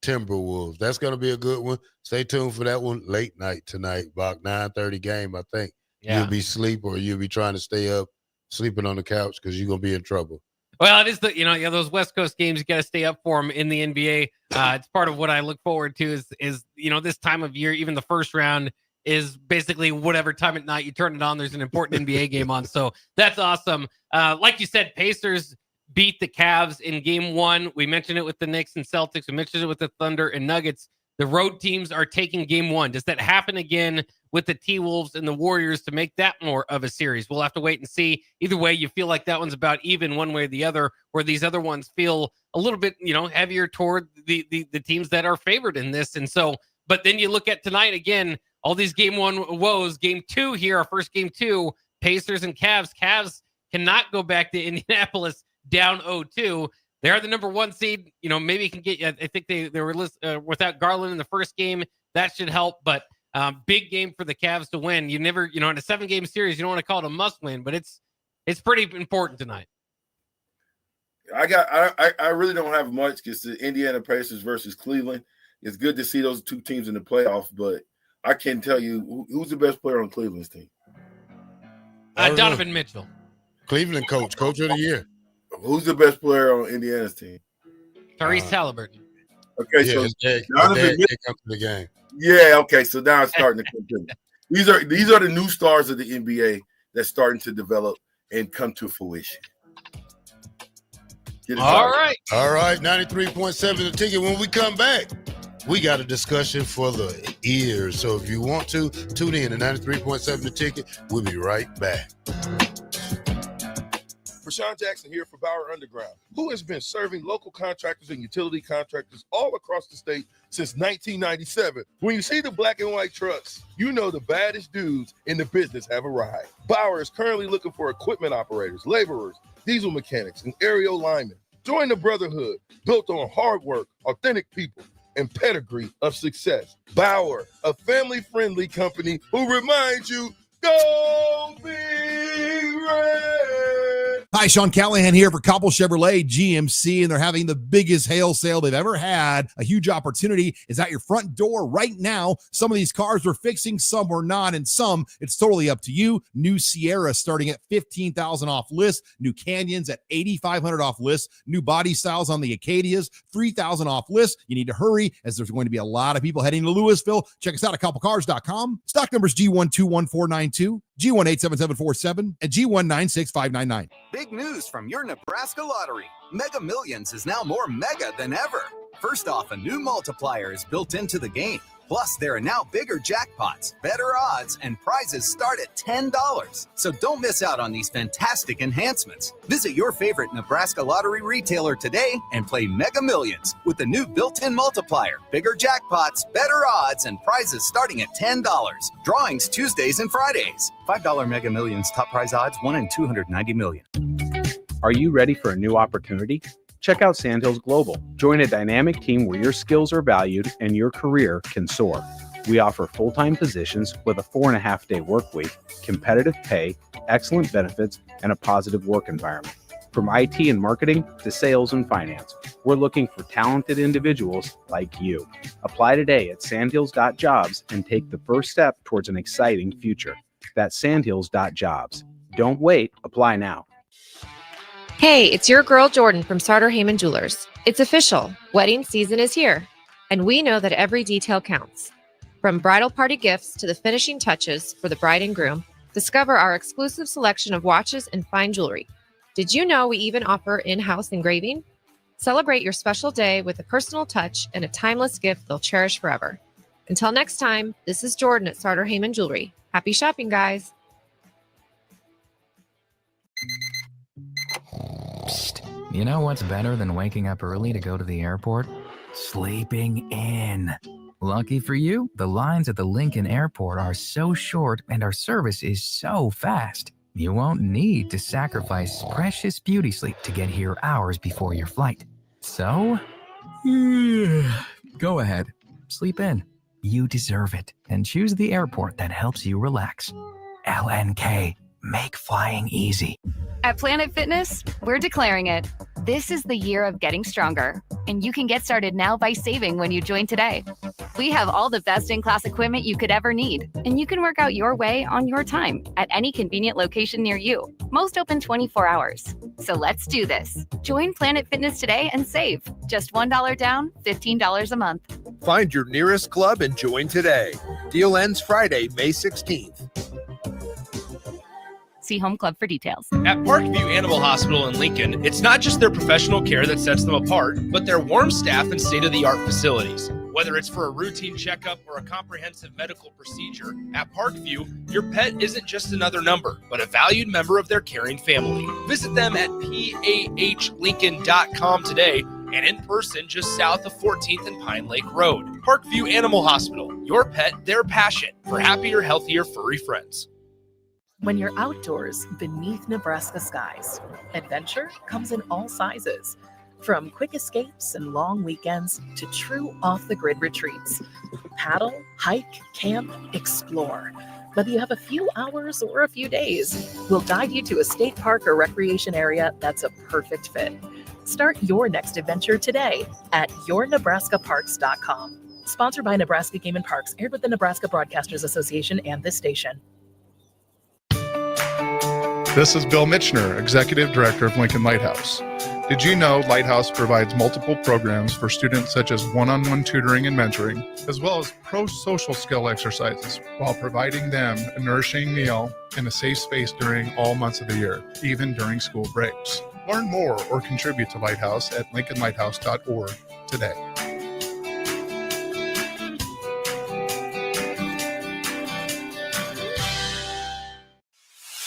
Timberwolves. That's going to be a good one. Stay tuned for that one late night tonight, about 9:30 game, I think. Yeah. You'll be asleep or you'll be trying to stay up, sleeping on the couch because you're going to be in trouble. Well, it is those West Coast games, you got to stay up for them in the NBA. It's part of what I look forward to is this time of year, even the first round is basically whatever time at night you turn it on, there's an important NBA game on. So that's awesome. Like you said, Pacers beat the Cavs in game 1. We mentioned it with the Knicks and Celtics. We mentioned it with the Thunder and Nuggets. The road teams are taking game 1. Does that happen again with the T-Wolves and the Warriors to make that more of a series? We'll have to wait and see. Either way, you feel like that one's about even one way or the other, where these other ones feel a little bit, heavier toward the teams that are favored in this. And so, but then you look at tonight again, all these game 1 woes. Game 2 here, our first game 2, Pacers and Cavs. Cavs cannot go back to Indianapolis down 0-2. They are the number 1 seed. Maybe can get. I think they were without Garland in the first game. That should help. But big game for the Cavs to win. You never, in a 7-game series, you don't want to call it a must-win, but it's pretty important tonight. I really don't have much because the Indiana Pacers versus Cleveland. It's good to see those 2 teams in the playoffs, but I can't tell you who's the best player on Cleveland's team. Donovan Mitchell, Cleveland coach of the year. Who's the best player on Indiana's team? Tyrese Halliburton. Okay, so Donovan Mitchell come to the game. Yeah, okay. So now it's starting to come to me. These are the new stars of the NBA that's starting to develop and come to fruition. All right. 93.7 The Ticket. When we come back, we got a discussion for the ears. So if you want to, tune in to 93.7 The Ticket. We'll be right back. Vershan Jackson here for Bauer Underground, who has been serving local contractors and utility contractors all across the state since 1997. When you see the black and white trucks, you know the baddest dudes in the business have arrived. Bauer is currently looking for equipment operators, laborers, diesel mechanics, and aerial linemen. Join the brotherhood built on hard work, authentic people, and pedigree of success. Bauer, a family-friendly company who reminds you, go Big Red! Hi, Sean Callahan here for Cobble Chevrolet GMC, and they're having the biggest hail sale they've ever had. A huge opportunity is at your front door right now. Some of these cars we're fixing, some we're not, and some it's totally up to you. New Sierra starting at $15,000 off list. New Canyons at $8,500 off list. New body styles on the Acadias, $3,000 off list. You need to hurry as there's going to be a lot of people heading to Louisville. Check us out at cobblecars.com. Stock numbers G121492, G187747, and G196599. Big news from your Nebraska lottery. Mega Millions is now more mega than ever. First off, a new multiplier is built into the game. Plus, there are now bigger jackpots, better odds, and prizes start at $10. So don't miss out on these fantastic enhancements. Visit your favorite Nebraska lottery retailer today and play Mega Millions with the new built-in multiplier, bigger jackpots, better odds, and prizes starting at $10. Drawings Tuesdays and Fridays. $5 Mega Millions top prize odds, 1 in 290 million. Are you ready for a new opportunity? Check out Sandhills Global. Join a dynamic team where your skills are valued and your career can soar. We offer full-time positions with a 4.5-day work week, competitive pay, excellent benefits, and a positive work environment. From IT and marketing to sales and finance, we're looking for talented individuals like you. Apply today at sandhills.jobs and take the first step towards an exciting future. That's sandhills.jobs. Don't wait. Apply now. Hey, it's your girl Jordan from Sartor Heyman Jewelers. It's official. Wedding season is here, and we know that every detail counts. From bridal party gifts to the finishing touches for the bride and groom, discover our exclusive selection of watches and fine jewelry. Did you know we even offer in-house engraving? Celebrate your special day with a personal touch and a timeless gift they'll cherish forever. Until next time, this is Jordan at Sartor Heyman Jewelry. Happy shopping, guys. You know what's better than waking up early to go to the airport? Sleeping in. Lucky for you, the lines at the Lincoln Airport are so short and our service is so fast. You won't need to sacrifice precious beauty sleep to get here hours before your flight. So, go ahead, sleep in. You deserve it, and choose the airport that helps you relax. LNK, make flying easy. At Planet Fitness, we're declaring it. This is the year of getting stronger, and you can get started now by saving when you join today. We have all the best-in-class equipment you could ever need, and you can work out your way on your time at any convenient location near you. Most open 24 hours. So let's do this. Join Planet Fitness today and save. Just $1 down, $15 a month. Find your nearest club and join today. Deal ends Friday, May 16th. See Home Club for details. At Parkview Animal Hospital in Lincoln, it's not just their professional care that sets them apart, but their warm staff and state-of-the-art facilities. Whether it's for a routine checkup or a comprehensive medical procedure, at Parkview, your pet isn't just another number, but a valued member of their caring family. Visit them at pahlincoln.com today and in person just south of 14th and Pine Lake Road. Parkview Animal Hospital, your pet, their passion for happier, healthier, furry friends. When you're outdoors beneath Nebraska skies, adventure comes in all sizes. From quick escapes and long weekends to true off-the-grid retreats. Paddle, hike, camp, explore. Whether you have a few hours or a few days, we'll guide you to a state park or recreation area that's a perfect fit. Start your next adventure today at yournebraskaparks.com. Sponsored by Nebraska Game and Parks, aired with the Nebraska Broadcasters Association and this station. This is Bill Mitchner, Executive Director of Lincoln Lighthouse. Did you know Lighthouse provides multiple programs for students such as one-on-one tutoring and mentoring, as well as pro-social skill exercises, while providing them a nourishing meal and a safe space during all months of the year, even during school breaks? Learn more or contribute to Lighthouse at lincolnlighthouse.org today.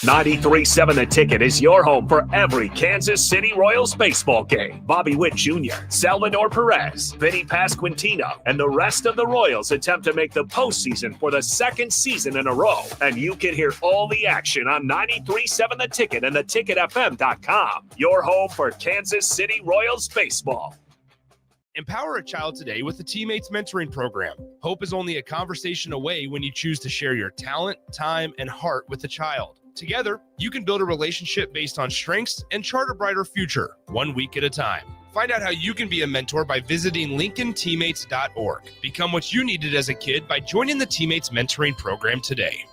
93.7 The Ticket is your home for every Kansas City Royals baseball game. Bobby Witt Jr., Salvador Perez, Vinny Pasquantino, and the rest of the Royals attempt to make the postseason for the second season in a row. And you can hear all the action on 93.7 The Ticket and theticketfm.com. Your home for Kansas City Royals baseball. Empower a child today with the Teammates Mentoring Program. Hope is only a conversation away when you choose to share your talent, time, and heart with the child. Together, you can build a relationship based on strengths and chart a brighter future, 1 week at a time. Find out how you can be a mentor by visiting lincolnteammates.org. Become what you needed as a kid by joining the Teammates Mentoring Program today.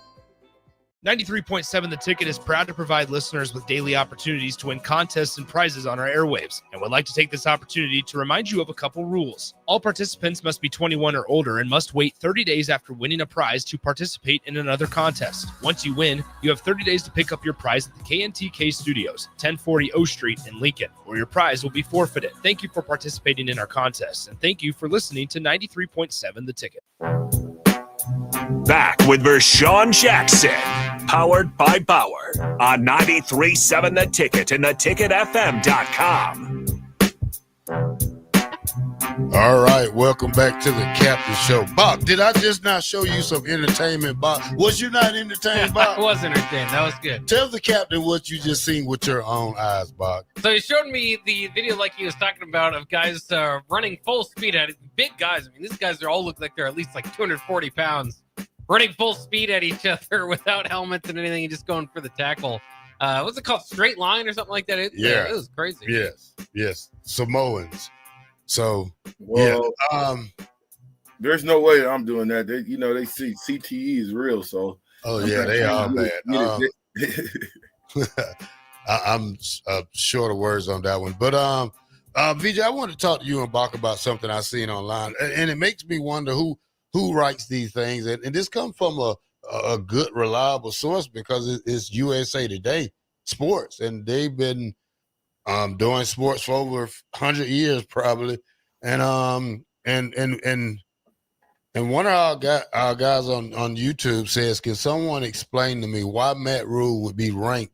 93.7 The Ticket is proud to provide listeners with daily opportunities to win contests and prizes on our airwaves, and would like to take this opportunity to remind you of a couple rules. All participants must be 21 or older and must wait 30 days after winning a prize to participate in another contest. Once you win, you have 30 days to pick up your prize at the KNTK Studios, 1040 O Street in Lincoln, or your prize will be forfeited. Thank you for participating in our contest, and thank you for listening to 93.7 The Ticket. Back with Vershan Jackson, powered by Bauer, on 93.7 The Ticket and theticketfm.com. All right, welcome back to the Captain Show. Bob, did I just not show you some entertainment, Bob? Was you not entertained, Bob? I was entertained. That was good. Tell the Captain what you just seen with your own eyes, Bob. So he showed me the video like he was talking about of guys running full speed at it. Big guys. I mean, these guys all look like they're at least like 240 pounds. Running full speed at each other without helmets and anything and just going for the tackle. What's it called? Straight line or something like that? It was crazy. Yes. Samoans. So, well, there's no way I'm doing that. They see CTE is real. So, they are bad. I'm short of words on that one. But, VJ, I want to talk to you and Bach about something I've seen online. And it makes me wonder who writes these things. And this comes from a good, reliable source because it's USA Today Sports. And they've been doing sports for over 100 years probably. And one of our guys on YouTube says, can someone explain to me why Matt Rule would be ranked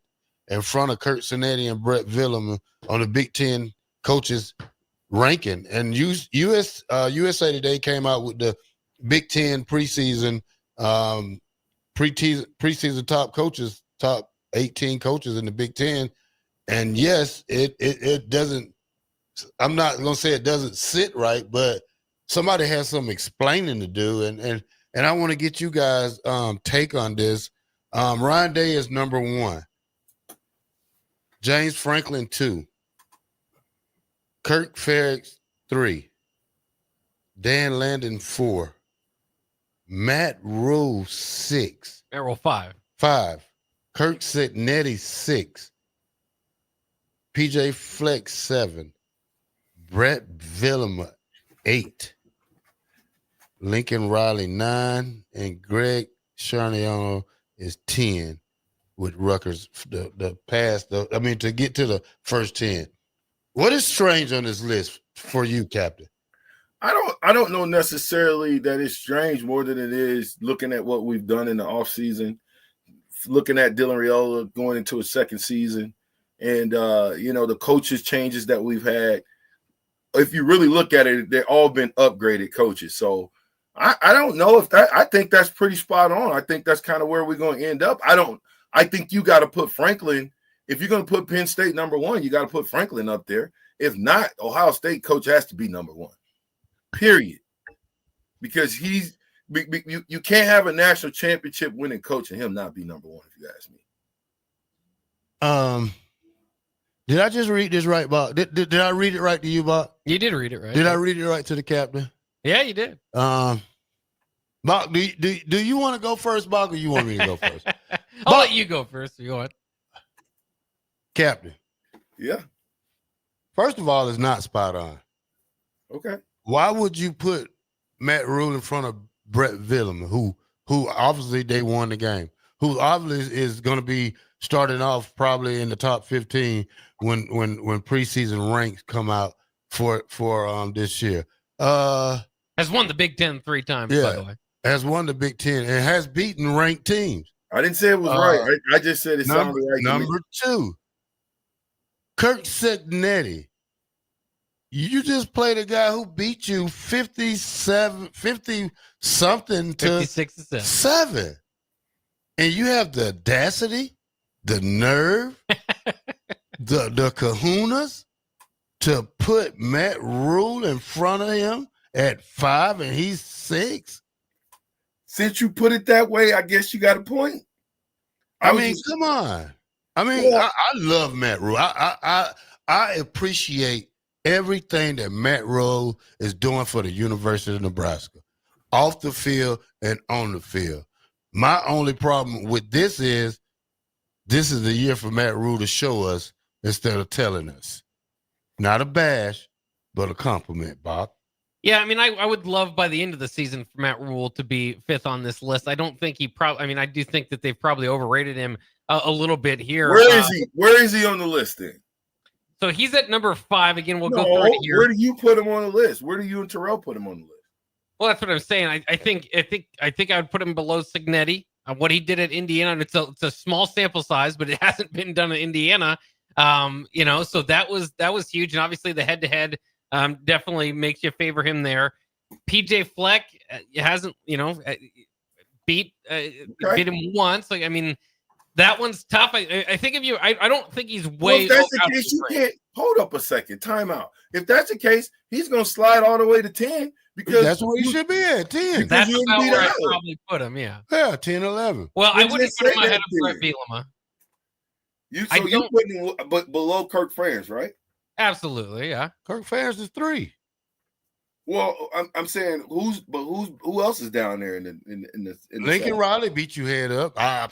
in front of Kurt Cinetti and Brett Villeman on the Big Ten coaches ranking? And USA Today came out with the Big Ten preseason top 18 coaches in the Big Ten. And yes, it doesn't, I'm not going to say it doesn't sit right, but somebody has some explaining to do. And I want to get you guys take on this. Ryan Day is number 1. James Franklin 2. Kirk Ferentz 3. Dan Landon 4. Matt Rule 6. Matt Rule 5. 5. Kirk Cinetti 6. PJ Fleck 7. Brett Villeman 8. Lincoln Riley 9. And Greg Schiano is 10 with Rutgers to get to the first 10. What is strange on this list for you, Captain? I don't know necessarily that it's strange more than it is looking at what we've done in the offseason, looking at Dylan Raiola going into a second season, and the coaches changes that we've had. If you really look at it, they've all been upgraded coaches. So I don't know if that – I think that's pretty spot on. I think that's kind of where we're going to end up. I think you got to put Franklin – if you're going to put Penn State number 1, you got to put Franklin up there. If not, Ohio State coach has to be number 1. Period. Because you can't have a national championship winning coach and him not be number 1, if you ask me. Did I just read this right, Bob? Did I read it right to you, Bob? You did read it right. Did I read it right to the captain? Yeah, you did. Bob, do you want to go first, Bob, or you want me to go first? I'll let you go first if you want. Captain. Yeah. First of all, it's not spot on. Okay. Why would you put Matt Rule in front of Brett Villeman, who obviously they won the game, who obviously is going to be starting off probably in the top 15 when preseason ranks come out for this year. Has won the Big Ten 3 times, by the way. Has won the Big Ten and has beaten ranked teams. I didn't say it was right. I just said it sounded right. Number 2, Kirk Signetti. You just played a guy who beat you 50-something to 56-7. And you have the audacity, the nerve, the kahunas to put Matt Rule in front of him at 5 and he's 6? Since you put it that way, I guess you got a point. Come on. I love Matt Rule. I appreciate everything that Matt Rule is doing for the University of Nebraska, off the field and on the field. My only problem with this is the year for Matt Rule to show us instead of telling us. Not a bash, but a compliment, Bob. Yeah, I mean, I would love by the end of the season for Matt Rule to be 5th on this list. I don't think he probably. I mean, I do think that they've probably overrated him a little bit here. Where is he? Where is he on the list then? So he's at number 5 again. We'll go through it here. Where do you put him on the list? Where do you and Terrell put him on the list? Well, that's what I'm saying. I think I would put him below Signetti. What he did at Indiana, it's a small sample size, but it hasn't been done in Indiana. So that was huge, and obviously the head-to-head definitely makes you favor him there. PJ Fleck hasn't, beat him once. Like, I mean, that one's tough. I think if you, I don't think he's way. Well, if that's the case, you can't hold up a second. Time out. If that's the case, he's going to slide all the way to 10 because that's where he should be at 10. That's about where I probably put him. Yeah, 10, 11. Well, I wouldn't put him ahead of Brett Bielema. You putting him below Kirk Ferentz, right? Absolutely, yeah. Kirk Ferentz is 3. Well, I'm saying who else is down there in the Lincoln Riley beat you head up. I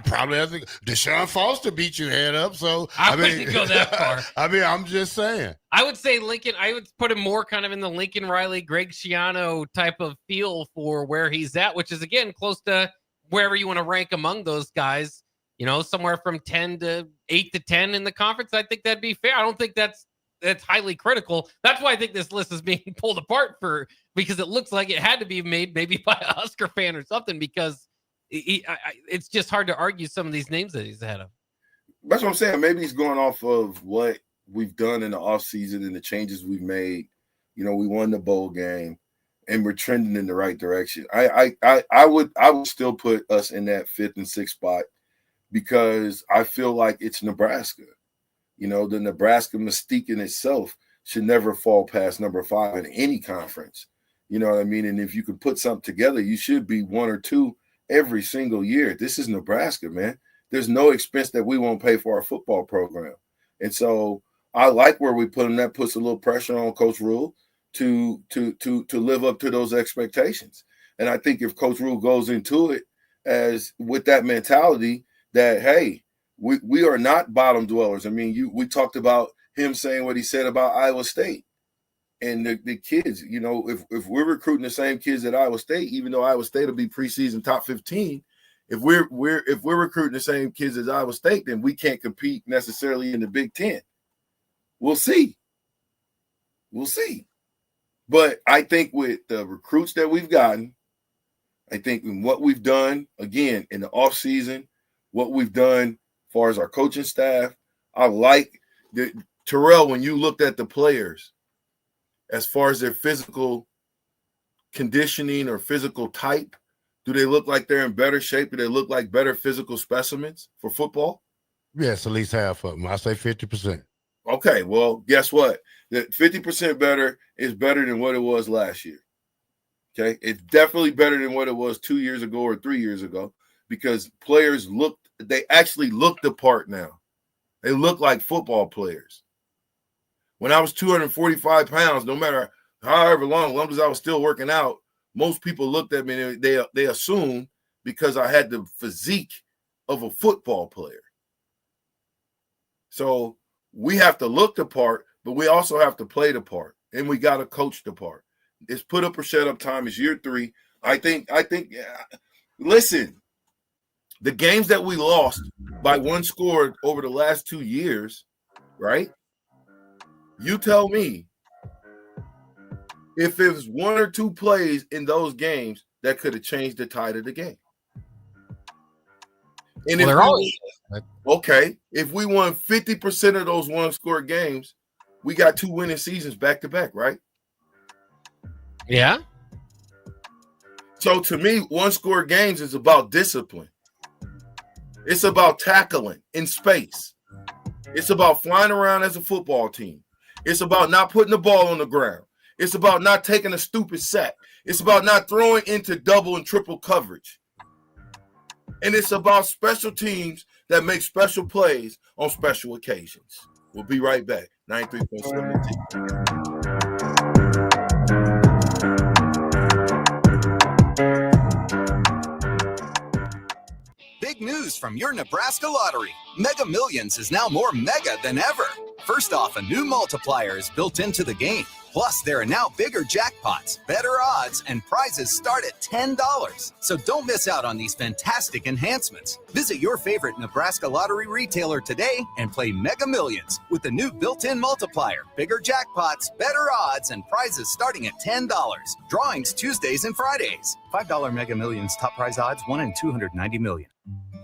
probably have to. Deshaun Foster beat you head up. So I wouldn't go that far. I'm just saying. I would say Lincoln. I would put him more kind of in the Lincoln Riley, Greg Schiano type of feel for where he's at, which is again close to wherever you want to rank among those guys. Somewhere from 10 to 8 to 10 in the conference. I think that'd be fair. I don't think that's highly critical. That's why I think this list is being pulled apart because it looks like it had to be made maybe by a Husker fan or something, because it's just hard to argue some of these names that he's ahead of. That's what I'm saying. Maybe he's going off of what we've done in the offseason and the changes we've made. We won the bowl game and we're trending in the right direction. I would still put us in that 5th and 6th spot because I feel like it's Nebraska. The Nebraska mystique in itself should never fall past number 5 in any conference. You know what I mean? And if you can put something together, you should be 1 or 2 every single year. This is Nebraska, man. There's no expense that we won't pay for our football program. And so I like where we put him. That puts a little pressure on Coach Rule to live up to those expectations. And I think if Coach Rule goes into it as with that mentality that, hey, we are not bottom dwellers. I mean, we talked about him saying what he said about Iowa State and the kids. If we're recruiting the same kids at Iowa State, even though Iowa State will be preseason top 15, if we're recruiting the same kids as Iowa State, then we can't compete necessarily in the Big Ten. We'll see. But I think with the recruits that we've gotten, I think in what we've done again in the offseason, what we've done as far as our coaching staff, I like Terrell, when you looked at the players as far as their physical conditioning or physical type, do they look like they're in better shape? Do they look like better physical specimens for football? Yes, at least half of them. I say 50%. Okay, well, guess what? That 50% better is better than what it was last year. Okay, it's definitely better than what it was 2 years ago or 3 years ago because players they actually look the part now. They look like football players. When I was 245 pounds, no matter however long as I was still working out, most people looked at me and they assumed because I had the physique of a football player. So we have to look the part, but we also have to play the part, and we got to coach the part. It's put up or shut up time. It's year 3. I think. Listen, the games that we lost by 1 score over the last 2 years, right? You tell me if it was 1 or 2 plays in those games that could have changed the tide of the game. And if we won 50% of those 1-score games, we got 2 winning seasons back to back, right? Yeah. So to me, 1-score games is about discipline. It's about tackling in space. It's about flying around as a football team. It's about not putting the ball on the ground. It's about not taking a stupid sack. It's about not throwing into double and triple coverage. And it's about special teams that make special plays on special occasions. We'll be right back. 93.7. Big news from your Nebraska lottery. Mega Millions is now more mega than ever. First off, a new multiplier is built into the game. Plus, there are now bigger jackpots, better odds, and prizes start at $10. So don't miss out on these fantastic enhancements. Visit your favorite Nebraska lottery retailer today and play Mega Millions with the new built-in multiplier, bigger jackpots, better odds, and prizes starting at $10. Drawings Tuesdays and Fridays. $5 Mega Millions top prize odds, 1 in 290 million.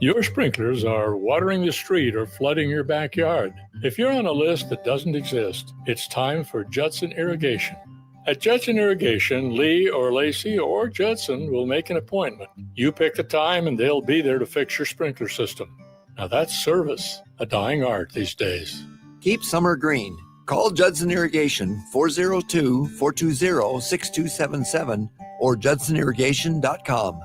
Your sprinklers are watering the street or flooding your backyard. If you're on a list that doesn't exist, it's time for Judson Irrigation. At Judson Irrigation, Lee or Lacey or Judson will make an appointment. You pick the time and they'll be there to fix your sprinkler system. Now that's service, a dying art these days. Keep summer green. Call Judson Irrigation 402-420-6277 or judsonirrigation.com.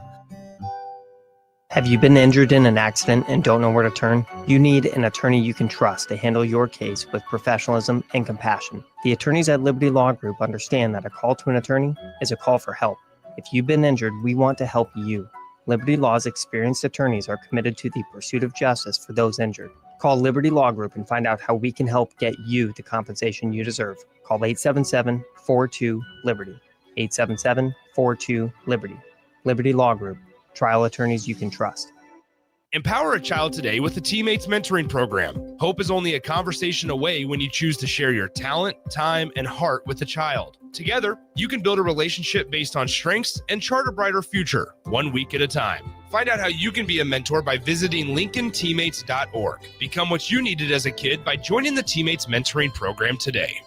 Have you been injured in an accident and don't know where to turn? You need an attorney you can trust to handle your case with professionalism and compassion. The attorneys at Liberty Law Group understand that a call to an attorney is a call for help. If you've been injured, we want to help you. Liberty Law's experienced attorneys are committed to the pursuit of justice for those injured. Call Liberty Law Group and find out how we can help get you the compensation you deserve. Call 877-42-LIBERTY. 877-42-LIBERTY. Liberty Law Group. Trial attorneys you can trust. Empower a child today with the Teammates Mentoring Program. Hope is only a conversation away when you choose to share your talent, time, and heart with the child. Together, you can build a relationship based on strengths and chart a brighter future, 1 week at a time. Find out how you can be a mentor by visiting LincolnTeammates.org. Become what you needed as a kid by joining the Teammates Mentoring Program today.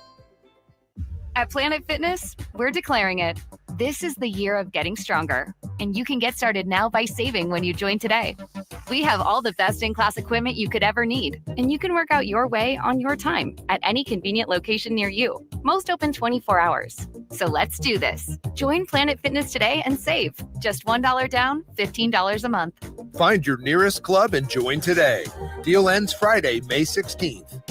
At Planet Fitness, we're declaring it. This is the year of getting stronger, and you can get started now by saving when you join today. We have all the best-in-class equipment you could ever need, and you can work out your way on your time at any convenient location near you. Most open 24 hours. So let's do this. Join Planet Fitness today and save. Just $1 down, $15 a month. Find your nearest club and join today. Deal ends Friday, May 16th.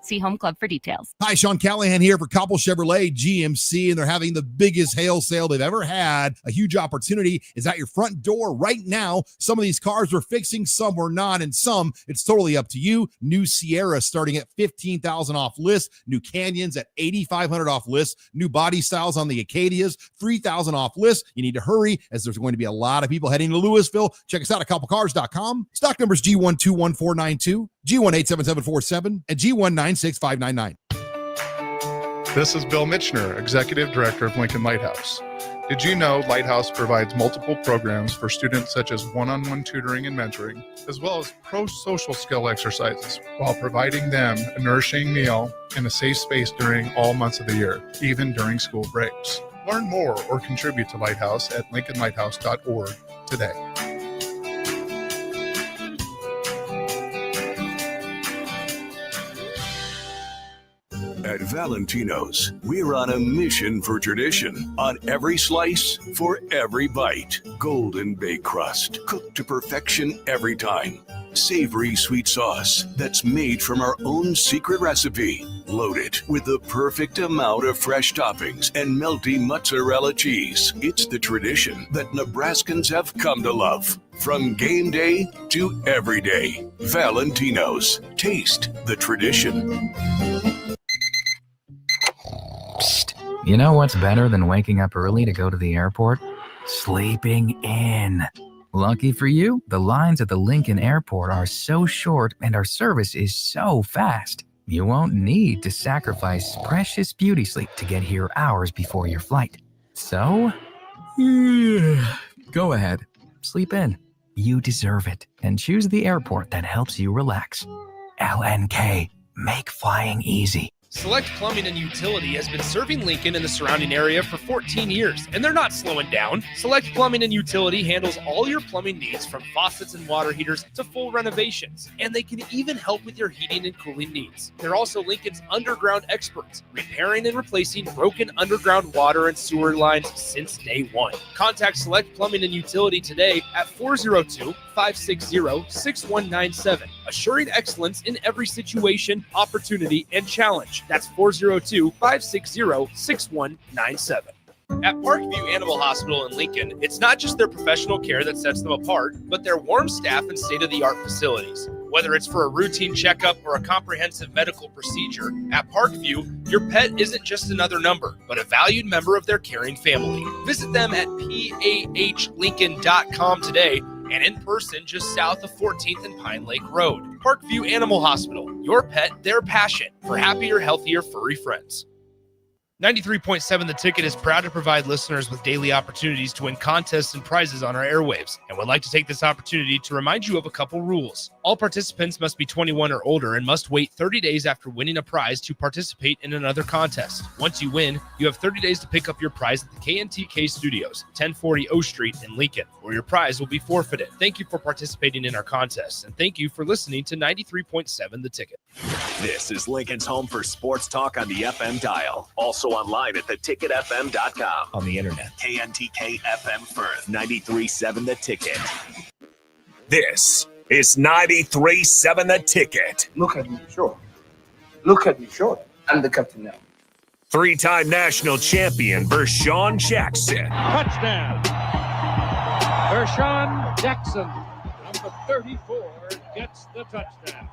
See Home Club for details. Hi, Sean Callahan here for Koppel Chevrolet GMC, and they're having the biggest hail sale they've ever had. A huge opportunity is at your front door right now. Some of these cars we're fixing, some we're not, and some it's totally up to you. New Sierra starting at $15,000 off list. New Canyons at $8,500 off list. New body styles on the Acadias, $3,000 off list. You need to hurry as there's going to be a lot of people heading to Louisville. Check us out at koppelcars.com. Stock numbers G121492. G187747 and G196599. This is Bill Mitchner, Executive Director of Lincoln Lighthouse. Did you know Lighthouse provides multiple programs for students such as one-on-one tutoring and mentoring, as well as pro-social skill exercises, while providing them a nourishing meal and a safe space during all months of the year, even during school breaks? Learn more or contribute to Lighthouse at lincolnlighthouse.org today. At Valentino's, we're on a mission for tradition. On every slice, for every bite. Golden baked crust, cooked to perfection every time. Savory sweet sauce that's made from our own secret recipe. Loaded with the perfect amount of fresh toppings and melty mozzarella cheese. It's the tradition that Nebraskans have come to love. From game day to every day, Valentino's. Taste the tradition. You know what's better than waking up early to go to the airport? Sleeping in. Lucky for you, the lines at the Lincoln Airport are so short and our service is so fast. You won't need to sacrifice precious beauty sleep to get here hours before your flight. So, go ahead, sleep in. You deserve it, and choose the airport that helps you relax. LNK, make flying easy. Select Plumbing and Utility has been serving Lincoln and the surrounding area for 14 years, and they're not slowing down. Select Plumbing and Utility handles all your plumbing needs from faucets and water heaters to full renovations, and they can even help with your heating and cooling needs. They're also Lincoln's underground experts, repairing and replacing broken underground water and sewer lines since day one. Contact Select Plumbing and Utility today at 402-560-6197, assuring excellence in every situation, opportunity, and challenge. That's 402-560-6197. At Parkview Animal Hospital in Lincoln, it's not just their professional care that sets them apart, but their warm staff and state-of-the-art facilities. Whether it's for a routine checkup or a comprehensive medical procedure, at Parkview, your pet isn't just another number, but a valued member of their caring family. Visit them at pahlincoln.com today and in person just south of 14th and Pine Lake Road. Parkview Animal Hospital, your pet, their passion for happier, healthier, furry friends. 93.7 The Ticket is proud to provide listeners with daily opportunities to win contests and prizes on our airwaves, and would like to take this opportunity to remind you of a couple rules. All participants must be 21 or older and must wait 30 days after winning a prize to participate in another contest. Once you win, you have 30 days to pick up your prize at the KNTK Studios, 1040 O Street in Lincoln, or your prize will be forfeited. Thank you for participating in our contests, and thank you for listening to 93.7 The Ticket. This is Lincoln's home for sports talk on the FM dial. Also online at theticketfm.com. On the internet. KNTK FM Firth, 93.7 The Ticket. This is 93.7 The Ticket. Look at me, sure. Look at me, sure. I'm the captain now. Three-time national champion Vershan Jackson. Touchdown. Vershan Jackson, number 34, gets the touchdown.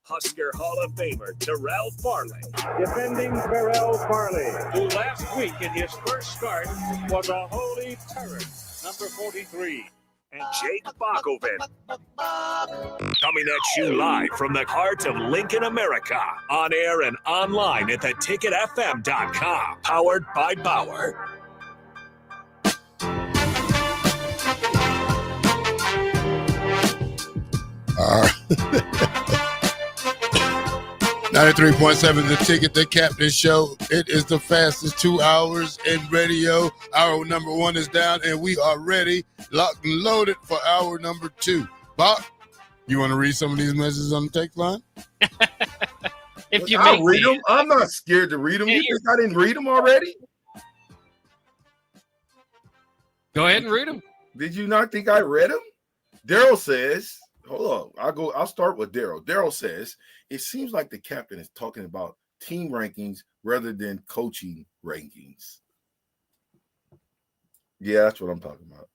Husker Hall of Famer Terrell Farley. Defending Terrell Farley, who last week in his first start was a holy terror, number 43. And Jake Bockoven. Coming at you live from the heart of Lincoln, America. On air and online at theticketfm.com. Powered by Bauer. 93.7 The Ticket, the Captain Show. It is the fastest 2 hours in radio. Hour number 1 is down, and we are ready, locked and loaded for hour number 2. Bob, you want to read some of these messages on the text line? If you I'll read them. I'm not scared to read them. You think I didn't read them already? Go ahead and read them. Did you not think I read them? Daryl says, hold on. I'll start with Daryl. Daryl says, it seems like the captain is talking about team rankings rather than coaching rankings. Yeah, that's what I'm talking about.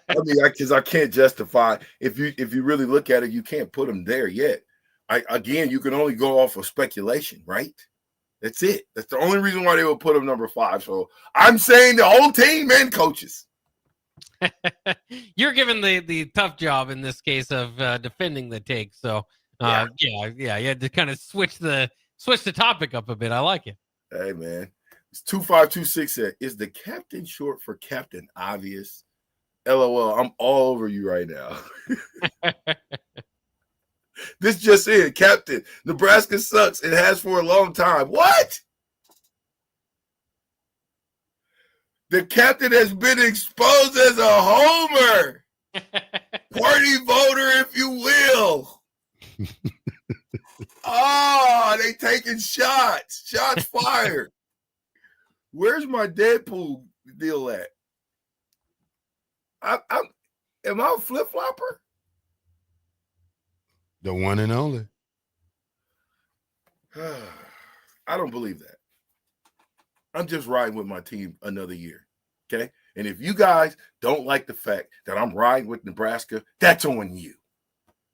I mean, because I can't justify if you really look at it, you can't put them there yet. You can only go off of speculation, right? That's it. That's the only reason why they would put them number 5. So I'm saying the whole team and coaches. You're given the tough job in this case of defending the take. So yeah, you had to kind of switch the topic up a bit. I like it. Hey man, it's 2526 said, is the captain short for Captain Obvious? LOL, I'm all over you right now. This just in, Captain, Nebraska sucks. It has for a long time. What? The captain has been exposed as a homer. Party voter, if you will. They taking shots. Shots fired. Where's my Deadpool deal at? Am I a flip-flopper? The one and only. I don't believe that. I'm just riding with my team another year, okay? And if you guys don't like the fact that I'm riding with Nebraska, that's on you.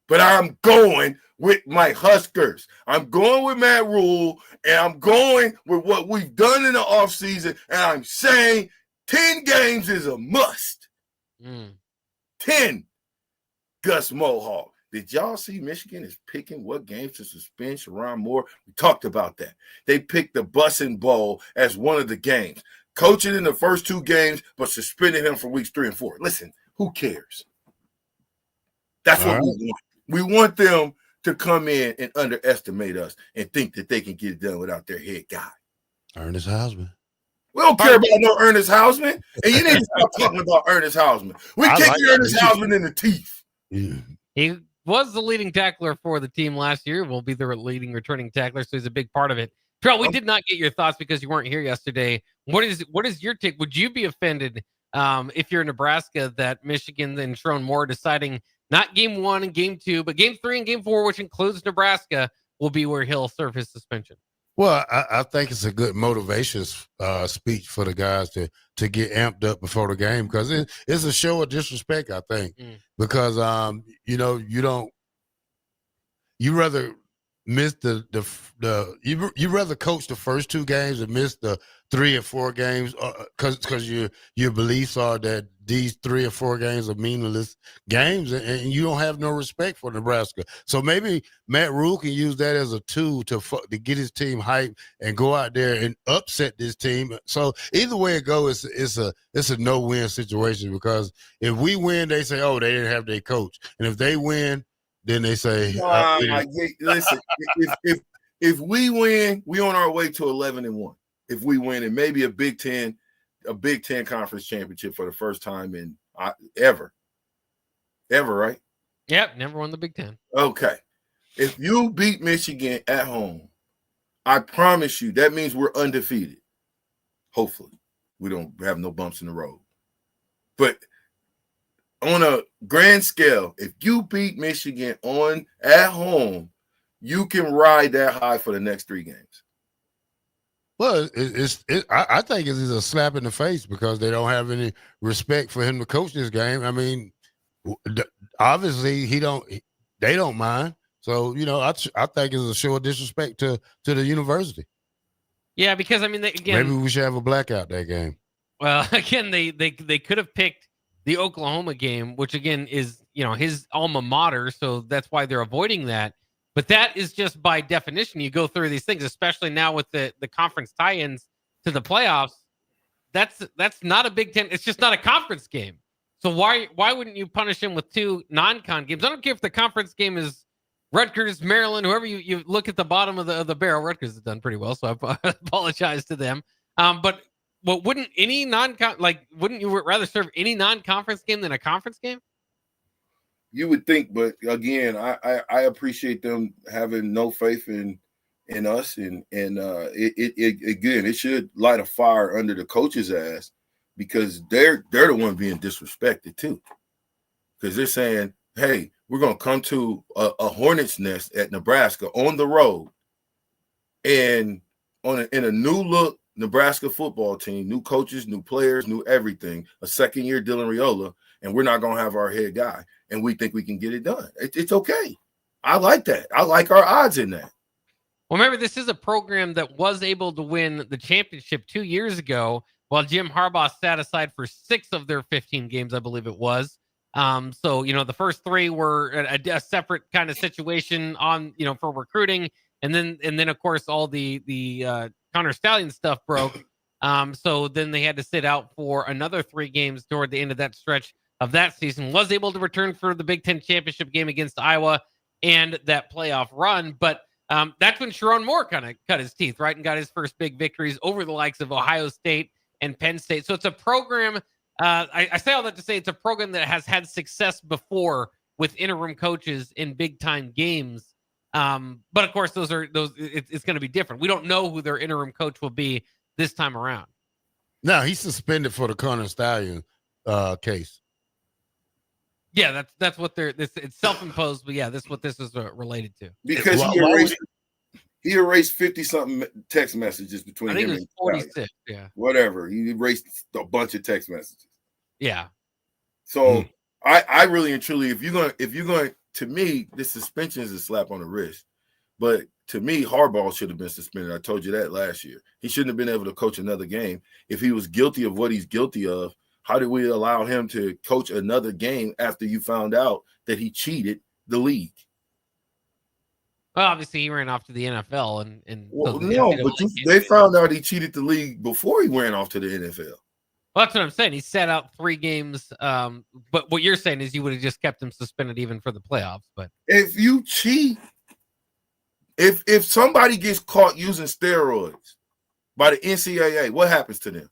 But I'm going with my Huskers. I'm going with Matt Rule, and I'm going with what we've done in the offseason, and I'm saying 10 games is a must. 10. Gus Mohawk. Did y'all see Michigan is picking what games to suspend Sharon Moore? We talked about that. They picked the Bussin' Bowl as one of the games. Coaching in the first 2 games, but suspending him for weeks 3 and 4. Listen, who cares? That's what we want. We want them to come in and underestimate us and think that they can get it done without their head guy. Ernest Hausman. We don't care about no Ernest Hausman. And you need to stop talking about Ernest Hausman. We kicked Ernest Hausman in the teeth. Yeah. He was the leading tackler for the team last year. Will be the leading returning tackler, so he's a big part of it. Terrell, we did not get your thoughts because you weren't here yesterday. What is your take? Would you be offended if you're in Nebraska that Michigan and Sharon Moore deciding not game 1 and game 2, but game 3 and game 4, which includes Nebraska, will be where he'll serve his suspension? Well, I think it's a good motivation speech for the guys to get amped up before the game, because it's a show of disrespect, I think, because you rather miss you rather coach the first 2 games and miss the 3 or 4 games because your beliefs are that these 3 or 4 games are meaningless games, and you don't have no respect for Nebraska. So maybe Matt Rule can use that as a tool to get his team hyped and go out there and upset this team. So either way it goes, it's a no-win situation, because if we win, they say, oh, they didn't have their coach, and if they win, then they say, listen, if we win, we on our way to 11-1. If we win, and maybe a Big Ten conference championship for the first time in ever, right? Yep, never won the Big Ten. Okay. If you beat Michigan at home, I promise you that means we're undefeated. Hopefully, we don't have no bumps in the road. But on a grand scale, if you beat Michigan at home, you can ride that high for the next 3 games. Well, I think it's a slap in the face, because they don't have any respect for him to coach this game. I mean, obviously they don't mind. So, I think it's a show of disrespect to the university. Yeah, because I mean, again, maybe we should have a blackout that game. Well, again, they could have picked the Oklahoma game, which again is, his alma mater. So that's why they're avoiding that. But that is just by definition. You go through these things, especially now with the conference tie-ins to the playoffs. That's not a Big Ten. It's just not a conference game. So why wouldn't you punish him with 2 non-con games? I don't care if the conference game is Rutgers, Maryland, whoever you look at the bottom of the barrel. Rutgers has done pretty well, so I apologize to them. But wouldn't any wouldn't you rather serve any non-conference game than a conference game? You would think, but again, I appreciate them having no faith in us, and it should light a fire under the coach's ass, because they're the one being disrespected too, because they're saying, hey, we're gonna come to a hornet's nest at Nebraska on the road, and in a new look Nebraska football team, new coaches, new players, new everything, a second-year Dylan Raiola, and we're not going to have our head guy, and we think we can get it done. It's okay. I like that. I like our odds in that. Well, remember, this is a program that was able to win the championship 2 years ago, while Jim Harbaugh sat aside for 6 of their 15 games, I believe it was. So, the first 3 were a separate kind of situation on, for recruiting. And then of course, all the Connor Stallion stuff broke. So then they had to sit out for another 3 games toward the end of that stretch of that season. Was able to return for the Big Ten championship game against Iowa and that playoff run. But that's when Sharon Moore kind of cut his teeth, right? And got his first big victories over the likes of Ohio State and Penn State. So it's a program, I say all that to say it's a program that has had success before with interim coaches in big time games. But of course, it's going to be different. We don't know who their interim coach will be this time around. No, he's suspended for the Connor Stallion case. Yeah, that's what it's self-imposed, but yeah, that's what this is related to. Because he erased 50-something text messages between him and 46, yeah. Whatever. He erased a bunch of text messages. Yeah. So I really and truly, if you're going, to me, this suspension is a slap on the wrist. But to me, Harbaugh should have been suspended. I told you that last year. He shouldn't have been able to coach another game. If he was guilty of what he's guilty of, how did we allow him to coach another game after you found out that he cheated the league? Well, obviously he ran off to the NFL, and Well, so no, but they found out he cheated the league before he ran off to the NFL. Well, that's what I'm saying. He sat out 3 games. But what you're saying is you would have just kept him suspended even for the playoffs. But if you cheat, if somebody gets caught using steroids by the NCAA, what happens to them?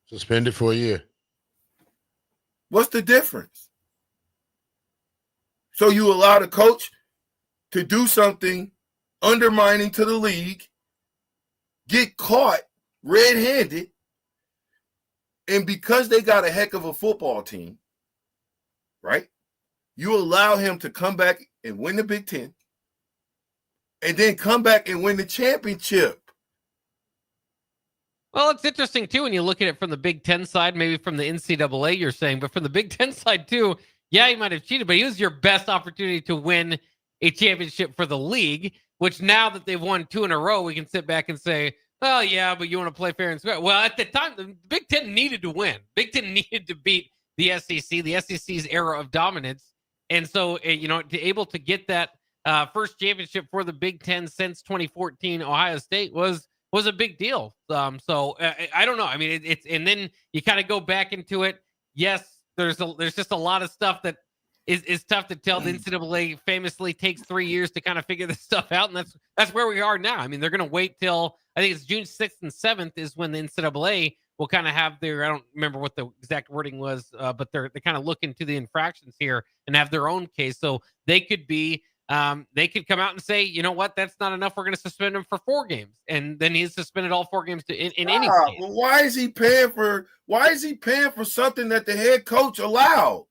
Suspended for a year. What's the difference? So you allow the coach to do something undermining to the league, get caught red-handed, and because they got a heck of a football team, right? You allow him to come back and win the Big Ten, and then come back and win the championship. Well, it's interesting, too, when you look at it from the Big Ten side, maybe from the NCAA you're saying, but from the Big Ten side, too, yeah, he might have cheated, but he was your best opportunity to win a championship for the league, which now that they've won 2 in a row, we can sit back and say, well, yeah, but you want to play fair and square. Well, at the time, the Big Ten needed to win. Big Ten needed to beat the SEC's era of dominance. And so, to able to get that first championship for the Big Ten since 2014 Ohio State was a big deal. So I don't know. I mean, it's and then you kind of go back into it. Yes, there's just a lot of stuff that is tough to tell. The NCAA famously takes 3 years to kind of figure this stuff out, and that's where we are now. I mean, they're going to wait till I think it's June 6th and 7th is when the NCAA will kind of have their, I don't remember what the exact wording was, but they kind of look into the infractions here and have their own case. So they could be, they could come out and say, you know what, that's not enough. We're going to suspend him for 4 games. And then he's suspended all 4 games in any case. Well, why is he paying for something that the head coach allowed?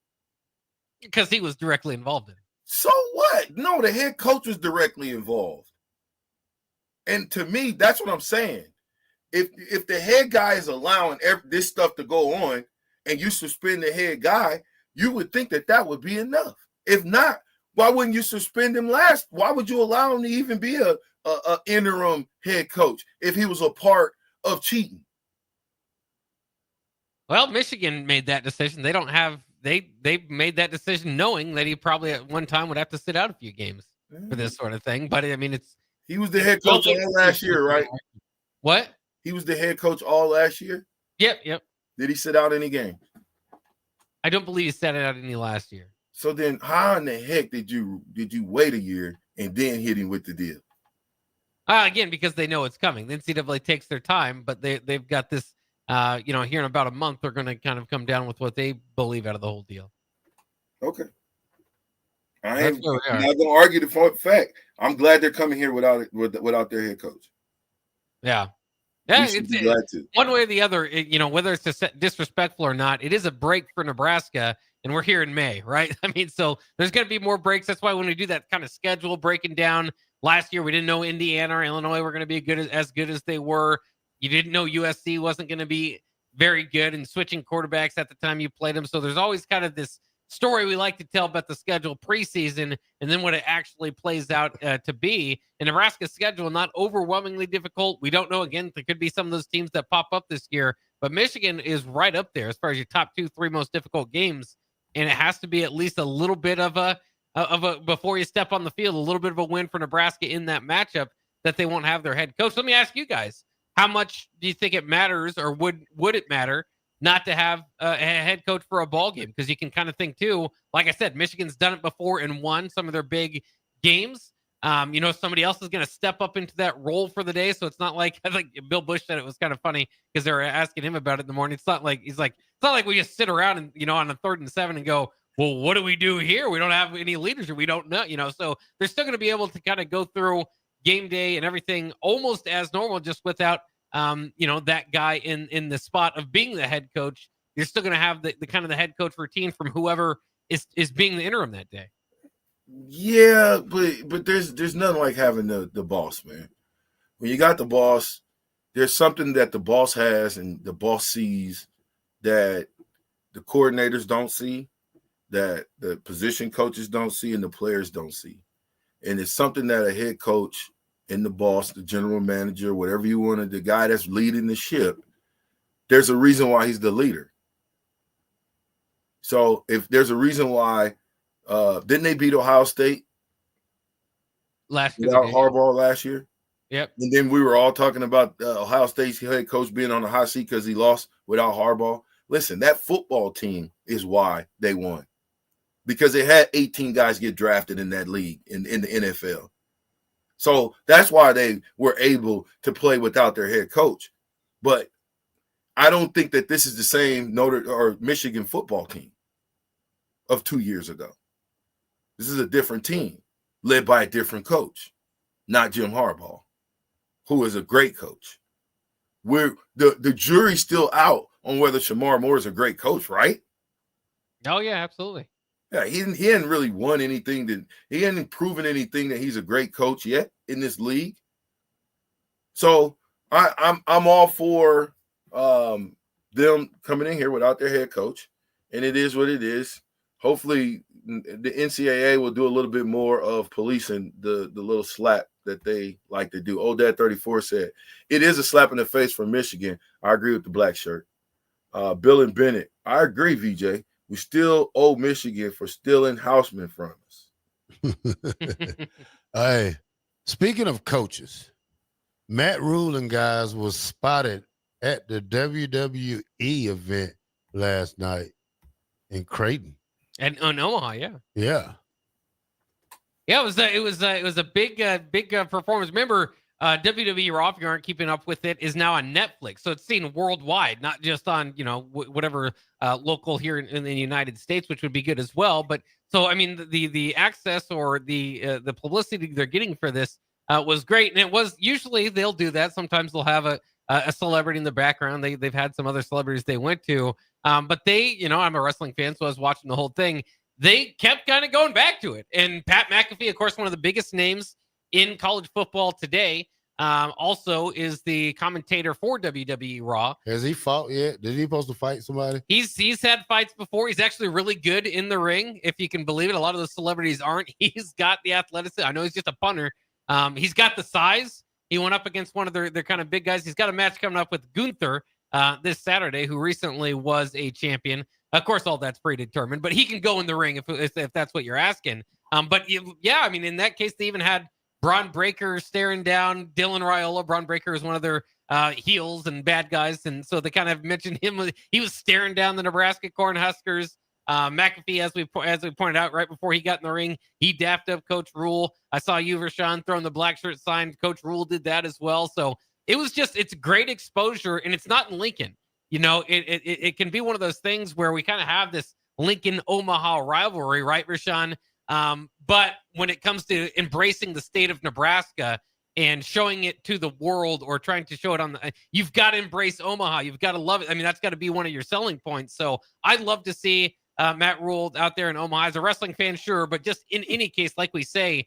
Because he was directly involved in it. So what? No, the head coach was directly involved. And to me, that's what I'm saying. If the head guy is allowing this stuff to go on and you suspend the head guy, you would think that would be enough. If not, why wouldn't you suspend him last? Why would you allow him to even be a interim head coach if he was a part of cheating? Well, Michigan made that decision. They don't have they made that decision knowing that he probably at one time would have to sit out a few games for this sort of thing. But I mean, he was the head coach all last year, right? What? He was the head coach all last year? Yep. Did he sit out any games? I don't believe he sat out any last year. So then how in the heck did you wait a year and then hit him with the deal? Again, because they know it's coming. The NCAA takes their time, but they've got this, here in about a month, they're going to kind of come down with what they believe out of the whole deal. Okay. I'm not going to argue the fact. I'm glad they're coming here without their head coach. Yeah. Yeah, it's one way or the other, whether it's disrespectful or not, it is a break for Nebraska, and we're here in May, right? I mean, so there's going to be more breaks. That's why when we do that kind of schedule breaking down, last year we didn't know Indiana or Illinois were going to be as good as they were. You didn't know USC wasn't going to be very good, and switching quarterbacks at the time you played them. So there's always kind of this story we like to tell about the schedule preseason and then what it actually plays out to be. And Nebraska's schedule, not overwhelmingly difficult. We don't know. Again, there could be some of those teams that pop up this year, but Michigan is right up there as far as your top 2-3 most difficult games. And it has to be at least a little bit of a before you step on the field, a little bit of a win for Nebraska in that matchup that they won't have their head coach. Let me ask you guys, how much do you think it matters, or would it matter not to have a head coach for a ball game? Because you can kind of think too, like I said, Michigan's done it before and won some of their big games. Somebody else is going to step up into that role for the day. So it's not like, I think Bill Bush said it was kind of funny because they were asking him about it in the morning. It's not like we just sit around and, on a 3rd and 7 and go, well, what do we do here? We don't have any leadership. We don't know, so they're still going to be able to kind of go through game day and everything almost as normal, just without, that guy in the spot of being the head coach. You're still going to have the kind of the head coach routine from whoever is being the interim that day. Yeah, but there's nothing like having the boss, man. When you got the boss, there's something that the boss has and the boss sees that the coordinators don't see, that the position coaches don't see, and the players don't see. And it's something that a head coach and the boss, the general manager, whatever you wanted, the guy that's leading the ship, there's a reason why he's the leader. So if there's a reason why, didn't they beat Ohio State without Harbaugh last year? Yep. And then we were all talking about Ohio State's head coach being on the hot seat because he lost without Harbaugh. Listen, that football team is why they won, because they had 18 guys get drafted in that league in the NFL. So that's why they were able to play without their head coach. But I don't think that this is the same Michigan football team of 2 years ago. This is a different team led by a different coach, not Jim Harbaugh, who is a great coach. The jury's still out on whether Shamar Moore is a great coach, right? Oh, yeah, absolutely. Yeah, he hadn't really won anything. He hadn't proven anything that he's a great coach yet in this league. So I'm all for them coming in here without their head coach, and it is what it is. Hopefully, the NCAA will do a little bit more of policing the little slap that they like to do. Old Dad 34 said it is a slap in the face for Michigan. I agree with the black shirt. Bill and Bennett, I agree, VJ. We still owe Michigan for stealing Houseman from us. Hey, speaking of coaches, Matt Rule and guys was spotted at the WWE event last night in Creighton. And on Omaha, yeah. Yeah. Yeah, it was a big performance. Remember, WWE Raw, if you aren't keeping up with it, is now on Netflix, so it's seen worldwide, not just on whatever local here in the United States, which would be good as well. But so I mean, the access or the publicity they're getting for this was great, and it was usually they'll do that. Sometimes they'll have a celebrity in the background. They've had some other celebrities they went to, but they, I'm a wrestling fan, so I was watching the whole thing. They kept kind of going back to it, and Pat McAfee, of course, one of the biggest names in college football today, also is the commentator for WWE Raw. Has he fought yet? Did he supposed to fight somebody? He's had fights before. He's actually really good in the ring, if you can believe it. A lot of the celebrities aren't. He's got the athleticism. I know he's just a punter. He's got the size. He went up against one of their kind of big guys. He's got a match coming up with Gunther this Saturday, who recently was a champion. Of course, all that's predetermined, but he can go in the ring if that's what you're asking. But yeah, I mean, in that case, they even had Braun Breaker staring down Dylan Raiola. Braun Breaker is one of their heels and bad guys, and so they kind of mentioned him. He was staring down the Nebraska Cornhuskers. McAfee, as we pointed out right before he got in the ring, he dapped up Coach Rule. I saw you, Vershan, throwing the black shirt sign. Coach Rule did that as well. So it's great exposure, and it's not in Lincoln. It can be one of those things where we kind of have this Lincoln-Omaha rivalry, right, Vershan? But when it comes to embracing the state of Nebraska and showing it to the world, or trying to show it you've got to embrace Omaha. You've got to love it. I mean, that's got to be one of your selling points. So I'd love to see Matt Rule out there in Omaha as a wrestling fan, sure, but just in any case, like we say,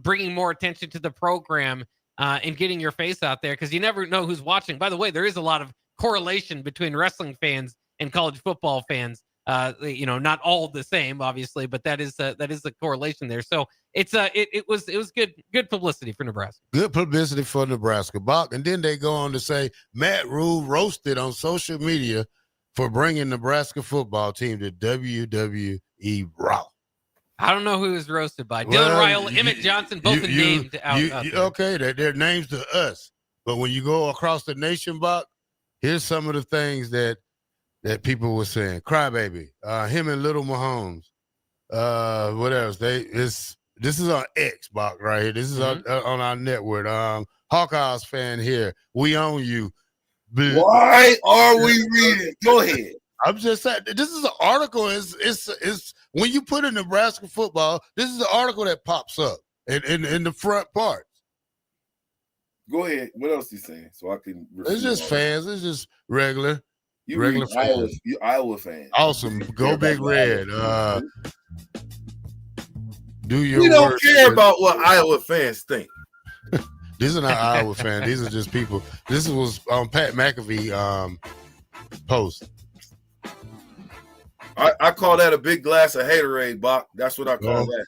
bringing more attention to the program and getting your face out there, because you never know who's watching. By the way, there is a lot of correlation between wrestling fans and college football fans. Not all the same, obviously, but that is the correlation there. So it was good publicity for Nebraska. Good publicity for Nebraska, Bach. And then they go on to say Matt Rule roasted on social media for bringing Nebraska football team to WWE Raw. I don't know who was roasted by. Dylan Raiola, Emmett Johnson, both named out there. Okay, they're names to us, but when you go across the nation, Bach, here's some of the things that people were saying. Crybaby, him and Little Mahomes. What else? This is on X, Bach, right here. This is on our network. Hawkeyes fan here. We own you. Why are we reading? Go ahead. I'm just saying, this is an article. It's when you put in Nebraska football, this is the article that pops up in the front part. Go ahead. What else you saying? So I can. It's just fans. It's just regular. You regular fans. Iowa fans. Awesome. Go Big Red. We don't care about what Iowa fans think. These are not Iowa fans. These are just people. This was Pat McAfee post. I call that a big glass of haterade, Bach. That's what I call that.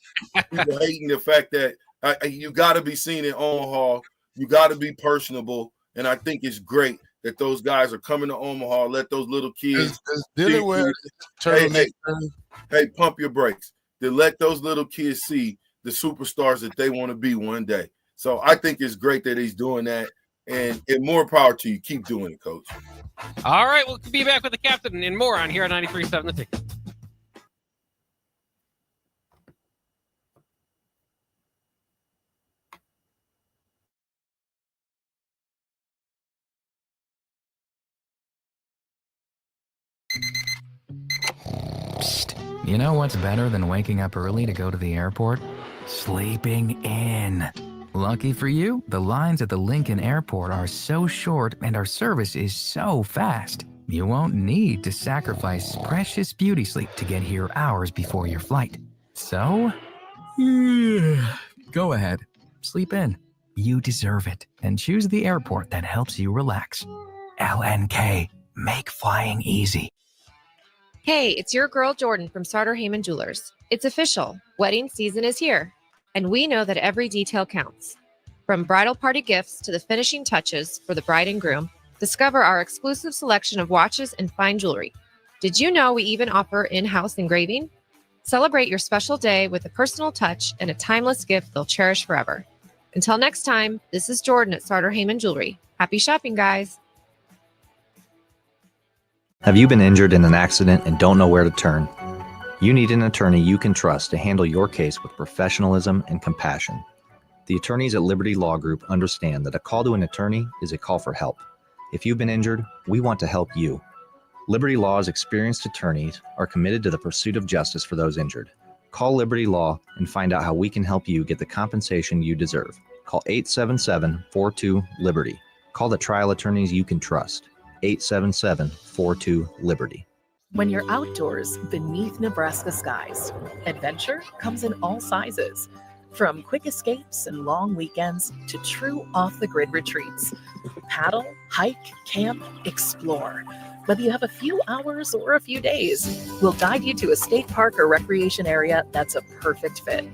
People hating the fact that you got to be seen in Omaha. You got to be personable. And I think it's great that those guys are coming to Omaha. Let those little kids. Hey, pump your brakes. To let those little kids see the superstars that they want to be one day. So I think it's great that he's doing that. And more power to you. Keep doing it, Coach. All right, we'll be back with the captain and more on here on 93.7 The Ticket. You know what's better than waking up early to go to the airport? Sleeping in. Lucky for you, the lines at the Lincoln Airport are so short and our service is so fast. You won't need to sacrifice precious beauty sleep to get here hours before your flight. So, go ahead, sleep in. You deserve it, and choose the airport that helps you relax. LNK, make flying easy. Hey, it's your girl Jordan from Sartor Heyman Jewelers. It's official. Wedding season is here, and we know that every detail counts. From bridal party gifts to the finishing touches for the bride and groom, discover our exclusive selection of watches and fine jewelry. Did you know we even offer in-house engraving? Celebrate your special day with a personal touch and a timeless gift they'll cherish forever. Until next time, this is Jordan at Sartor Heyman Jewelry. Happy shopping, guys. Have you been injured in an accident and don't know where to turn? You need an attorney you can trust to handle your case with professionalism and compassion. The attorneys at Liberty Law Group understand that a call to an attorney is a call for help. If you've been injured, we want to help you. Liberty Law's experienced attorneys are committed to the pursuit of justice for those injured. Call Liberty Law and find out how we can help you get the compensation you deserve. Call 877-42-LIBERTY. Call the trial attorneys you can trust. 877-42-LIBERTY. When you're outdoors beneath Nebraska skies, adventure comes in all sizes. From quick escapes and long weekends to true off-the-grid retreats. Paddle, hike, camp, explore. Whether you have a few hours or a few days, we'll guide you to a state park or recreation area that's a perfect fit.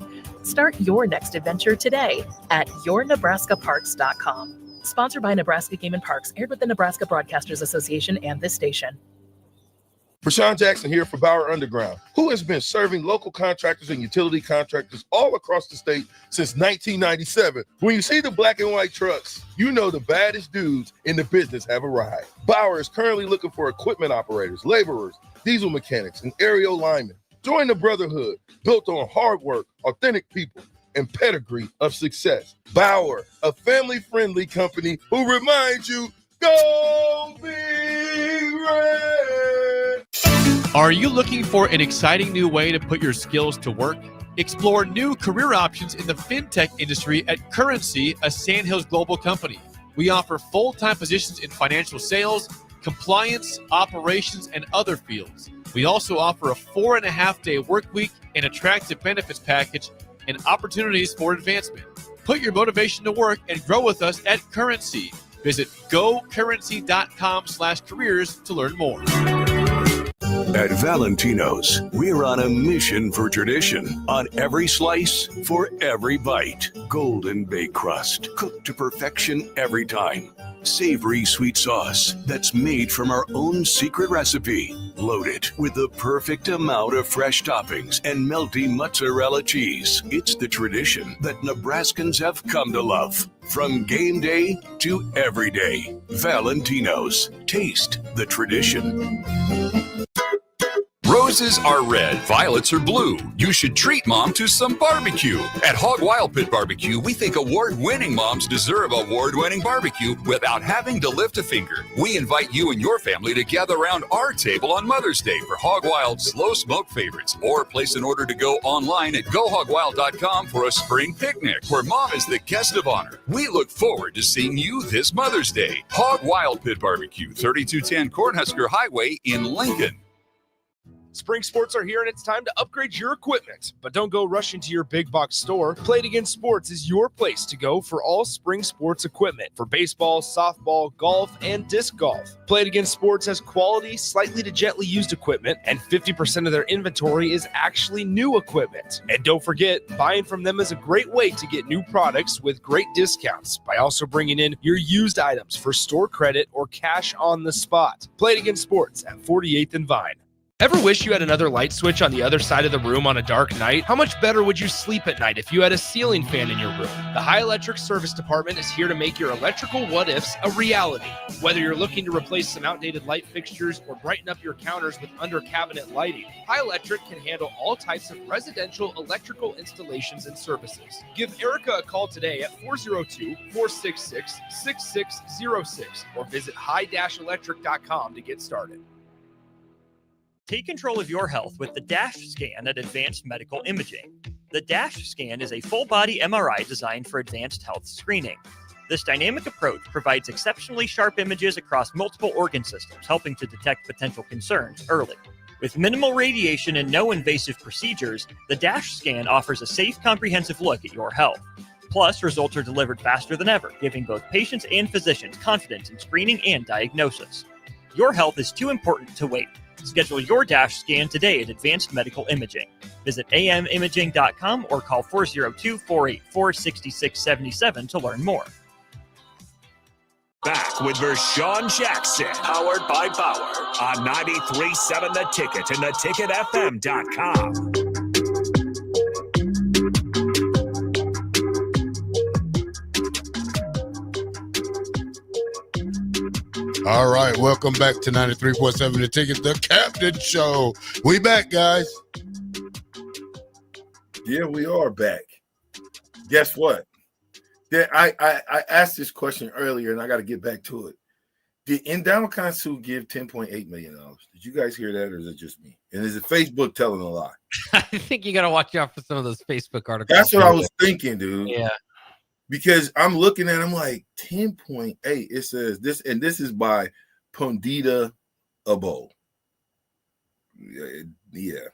Start your next adventure today at yournebraskaparks.com. Sponsored by Nebraska Game and Parks, aired with the Nebraska Broadcasters Association and this station. Vershan Jackson here for Bauer Underground, who has been serving local contractors and utility contractors all across the state since 1997. When you see the black and white trucks, you know the baddest dudes in the business have arrived. Bauer is currently looking for equipment operators, laborers, diesel mechanics, and aerial linemen. Join the brotherhood built on hard work, authentic people, and pedigree of success. Bauer, a family-friendly company who reminds you, go Big Red! Are you looking for an exciting new way to put your skills to work? Explore new career options in the fintech industry at Currency, a Sandhills global company. We offer full-time positions in financial sales, compliance, operations, and other fields. We also offer a 4.5-day work week, an attractive benefits package, and opportunities for advancement. Put your motivation to work and grow with us at Currency. Visit gocurrency.com/careers to learn more. At Valentino's, we're on a mission for tradition. On every slice, for every bite. Golden baked crust, cooked to perfection every time. Savory sweet sauce that's made from our own secret recipe. Loaded with the perfect amount of fresh toppings and melty mozzarella cheese. It's the tradition that Nebraskans have come to love. From game day to every day. Valentino's. Taste the tradition. Roses are red, violets are blue. You should treat mom to some barbecue. At Hog Wild Pit Barbecue, we think award-winning moms deserve award-winning barbecue without having to lift a finger. We invite you and your family to gather around our table on Mother's Day for Hog Wild slow smoke favorites, or place an order to go online at gohogwild.com for a spring picnic where mom is the guest of honor. We look forward to seeing you this Mother's Day. Hog Wild Pit Barbecue, 3210 Cornhusker Highway in Lincoln. Spring Sports are here and it's time to upgrade your equipment. But don't go rushing to your big box store. Play It Again Sports is your place to go for all spring sports equipment for baseball, softball, golf, and disc golf. Play It Again Sports has quality, slightly to gently used equipment, and 50% of their inventory is actually new equipment. And don't forget, buying from them is a great way to get new products with great discounts by also bringing in your used items for store credit or cash on the spot. Play It Again Sports at 48th and Vine. Ever wish you had another light switch on the other side of the room on a dark night? How much better would you sleep at night if you had a ceiling fan in your room? The High Electric Service Department is here to make your electrical what-ifs a reality. Whether you're looking to replace some outdated light fixtures or brighten up your counters with under-cabinet lighting, High Electric can handle all types of residential electrical installations and services. Give Erica a call today at 402-466-6606 or visit high-electric.com to get started. Take control of your health with the DASH scan at Advanced Medical Imaging. The DASH scan is a full-body MRI designed for advanced health screening. This dynamic approach provides exceptionally sharp images across multiple organ systems, helping to detect potential concerns early. With minimal radiation and no invasive procedures, the DASH scan offers a safe, comprehensive look at your health. Plus, results are delivered faster than ever, giving both patients and physicians confidence in screening and diagnosis. Your health is too important to wait. Schedule your DASH scan today at Advanced Medical Imaging. Visit amimaging.com or call 402-484-6677 to learn more. Back with Vershan Jackson, powered by Bauer on 93.7 The Ticket and theticketfm.com. All right, welcome back to 93.7 The Ticket, the Captain Show. We back, guys. Yeah, we are back. Guess what? I asked this question earlier, and I got to get back to it. Did Ndamukong Suh give $10.8 million? Did you guys hear that, or is it just me? And is it Facebook telling a lie? I think you got to watch out for some of those Facebook articles. That's what I was thinking, dude. Yeah. Because I'm looking at, I'm like 10.8. It says this, and this is by Pondita Abo. Yeah.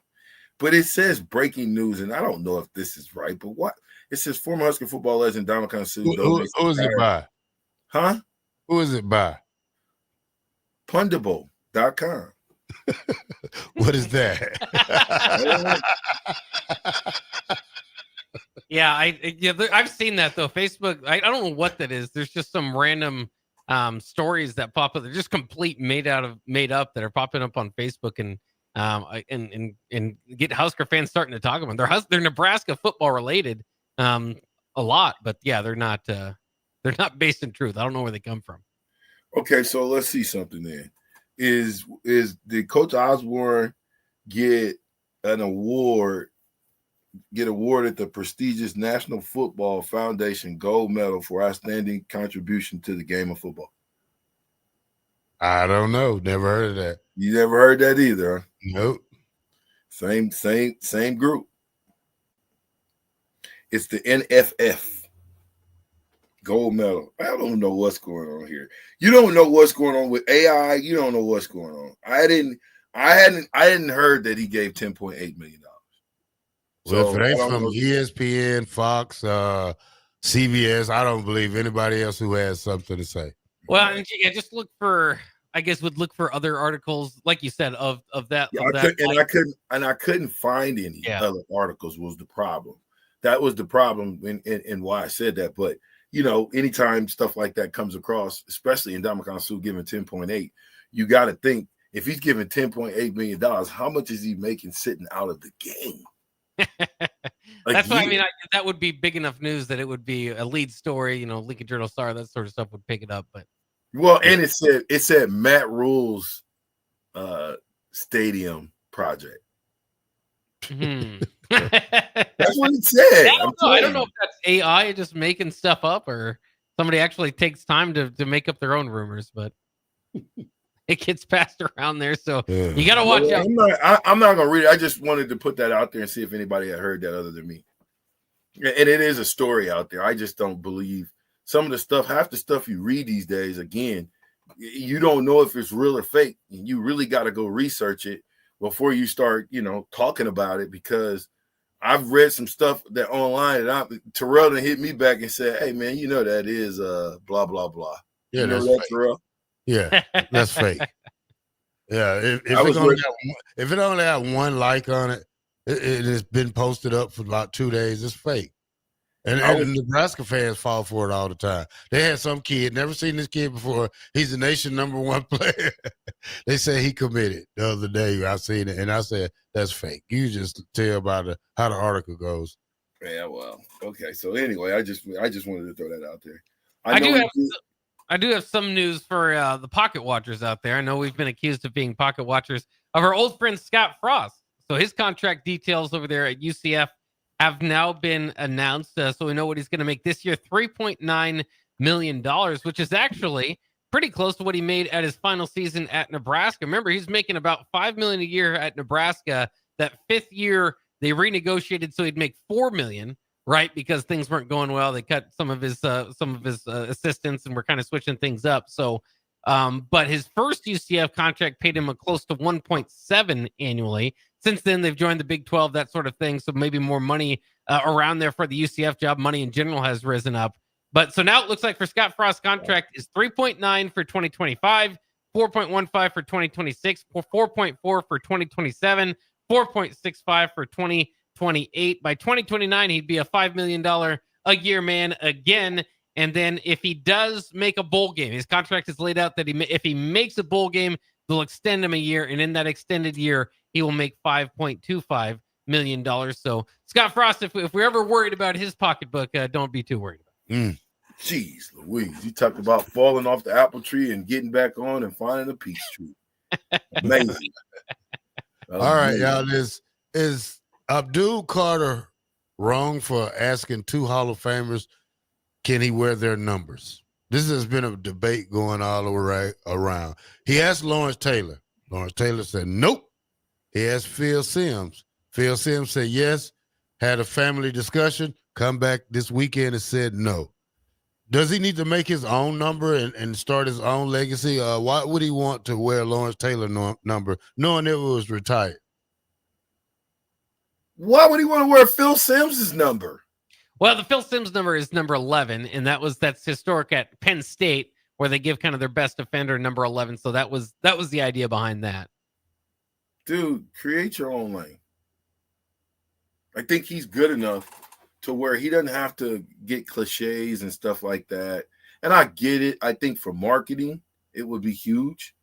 But it says breaking news, and I don't know if this is right, but what? It says former Husker football legend Ndamukong Suh. Who is it by? Huh? Who is it by? Pundable.com. What is that? Yeah, I've seen that though. Facebook, I don't know what that is. There's just some random stories that pop up. They're just complete made up that are popping up on Facebook and get Husker fans starting to talk about them. They're Nebraska football related a lot, but yeah, they're not based in truth. I don't know where they come from. Okay, so let's see something then. Did Coach Osborne get awarded the prestigious National Football Foundation Gold Medal for outstanding contribution to the game of football? I don't know. Never heard of that. You never heard that either, huh? Nope. Same group. It's the NFF Gold Medal. I don't know what's going on here. You don't know what's going on with AI. You don't know what's going on. I hadn't heard that he gave $10.8 million. Well, if it ain't from ESPN, Fox, CBS, I don't believe anybody else who has something to say. Well, yeah, just look for other articles, like you said, of that. Yeah, I couldn't find any other articles. Was the problem? That was the problem, in why I said that. But anytime stuff like that comes across, especially in Ndamukong Suh giving 10.8, you got to think if he's giving $10.8 million, how much is he making sitting out of the game? That's why I mean that would be big enough news that it would be a lead story. Lincoln Journal Star, that sort of stuff would pick it up. But and it said Matt Rule's stadium project. Mm-hmm. That's what it said. I don't know if that's AI just making stuff up or somebody actually takes time to make up their own rumors, but it gets passed around there. So you got to watch out. I'm not going to read it. I just wanted to put that out there and see if anybody had heard that other than me. And it is a story out there. I just don't believe some of the stuff, half the stuff you read these days, again, you don't know if it's real or fake. And you really got to go research it before you start, talking about it, because I've read some stuff that online, and Terrell done hit me back and said, "Hey man, that is blah blah blah." Yeah, you know that's that, fake. Terrell? Yeah, that's fake. Yeah, if it only got one like on it, it has been posted up for about 2 days. It's fake. And Nebraska fans fall for it all the time. They had some kid, never seen this kid before. He's the nation #1 player. They say he committed the other day. I seen it, and I said, that's fake. You just tell about how the article goes. Yeah, well, okay. So anyway, I just wanted to throw that out there. I do have some news for the pocket watchers out there. I know we've been accused of being pocket watchers of our old friend Scott Frost. So his contract details over there at UCF have now been announced. So we know what he's going to make this year, $3.9 million, which is actually pretty close to what he made at his final season at Nebraska. Remember, he's making about $5 million a year at Nebraska. That 5th year, they renegotiated so he'd make $4 million, right? Because things weren't going well. They cut some of his assistants and were kind of switching things up. So, but his first UCF contract paid him a close to 1.7 annually. Since then, they've joined the Big 12, that sort of thing. So maybe more money around there for the UCF job. Money in general has risen up. But so now it looks like for Scott Frost's contract is 3.9 for 2025, 4.15 for 2026, 4.4 for 2027, 4.65 for 2028. By 2029, he'd be a $5 million a year man again. And then if he does make a bowl game, his contract is laid out that if he makes a bowl game, they'll extend him a year. And in that extended year, he will make $5.25 million. So Scott Frost, if we're ever worried about his pocketbook, don't be too worried about it. Jeez Louise, you talked about falling off the apple tree and getting back on and finding a peach tree. Amazing. All right, y'all. Is Abdul Carter wrong for asking 2 Hall of Famers, can he wear their numbers? This has been a debate going all around. He asked Lawrence Taylor. Lawrence Taylor said, nope. He asked Phil Simms. Phil Simms said yes, had a family discussion, come back this weekend and said no. Does he need to make his own number and start his own legacy? Why would he want to wear Lawrence Taylor number, knowing it was retired? Why would he want to wear Phil Simms' number? Well, the Phil Simms number is number 11, and that's historic at Penn State, where they give kind of their best defender number 11. So that was the idea behind that. Dude, create your own lane. I think he's good enough to where he doesn't have to get cliches and stuff like that. And I get it. I think for marketing, it would be huge.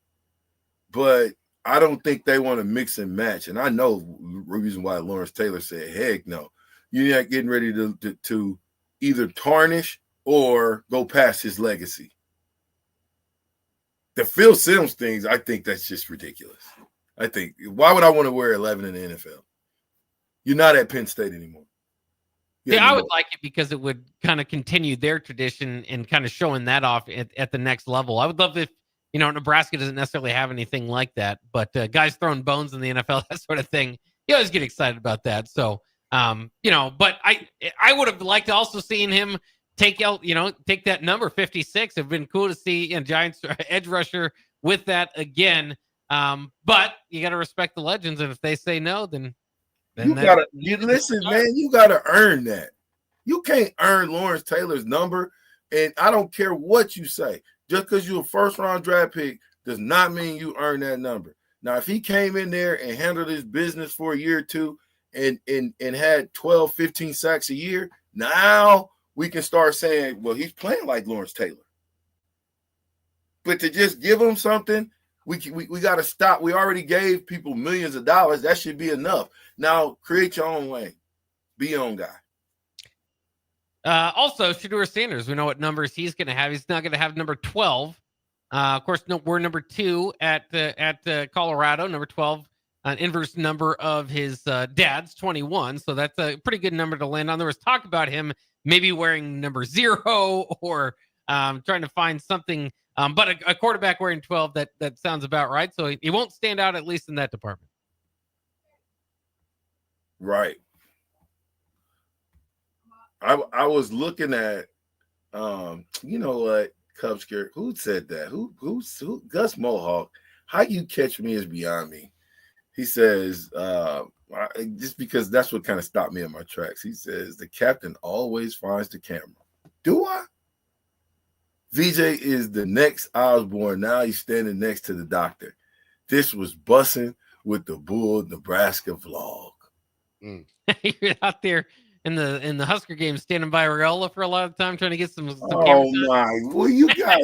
But I don't think they want to mix and match. And I know the reason why Lawrence Taylor said, heck no. You're not getting ready to either tarnish or go past his legacy. The Phil Simms things, I think that's just ridiculous. I think, why would I want to wear 11 in the NFL? You're not at Penn State anymore. Yeah, I would like it because it would kind of continue their tradition and kind of showing that off at the next level. I would love if, Nebraska doesn't necessarily have anything like that, but guys throwing bones in the NFL, that sort of thing, you always get excited about that. So, but I would have liked to also seen him take that number 56. It'd been cool to see Giants edge rusher with that again. But you got to respect the legends, and if they say no, then listen, man. You got to earn that. You can't earn Lawrence Taylor's number, and I don't care what you say. Just because you're a first-round draft pick does not mean you earn that number. Now, if he came in there and handled his business for a year or two and had 12, 15 sacks a year, now we can start saying, well, he's playing like Lawrence Taylor. But to just give him something, we got to stop. We already gave people millions of dollars. That should be enough. Now, create your own lane. Be your own guy. Also, Shedeur Sanders, we know what numbers he's going to have. He's not going to have number 12. Of course, we're number 2 at Colorado. Number 12, an inverse number of his dad's, 21. So that's a pretty good number to land on. There was talk about him maybe wearing number 0 or trying to find something. But a quarterback wearing 12, that sounds about right. So he won't stand out, at least in that department. Right. I was looking at, Cubs care. Who said that? Who? Gus Mohawk. How you catch me is beyond me. He says, just because that's what kind of stopped me in my tracks. He says, the captain always finds the camera. Do I? VJ is the next Osborne. Now he's standing next to the doctor. This was bussing with the Bull Nebraska vlog. You're out there in the Husker game standing by Raiola for a lot of time trying to get some Oh my, will you guys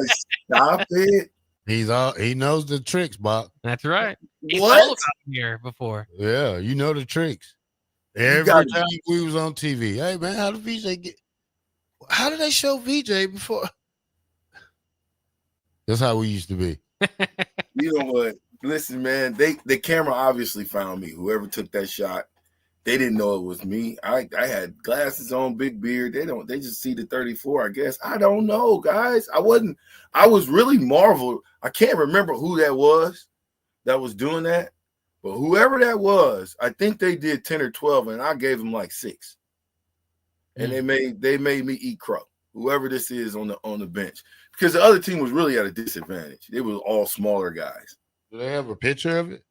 stop it? He knows the tricks, Bob. That's right. He's What? told about him here before. Yeah, you know the tricks. Every time we was on TV, hey man, how did VJ get? How did they show VJ before? That's how we used to be. You know what? Listen, man, the camera obviously found me. Whoever took that shot, they didn't know it was me. I had glasses on, big beard. They just see the 34, I guess. I don't know, guys. I was really marveled. I can't remember who that was doing that. But whoever that was, I think they did 10 or 12, and I gave them like 6. And they made me eat crow. Whoever this is on the bench. Because the other team was really at a disadvantage. It was all smaller guys. Do they have a picture of it?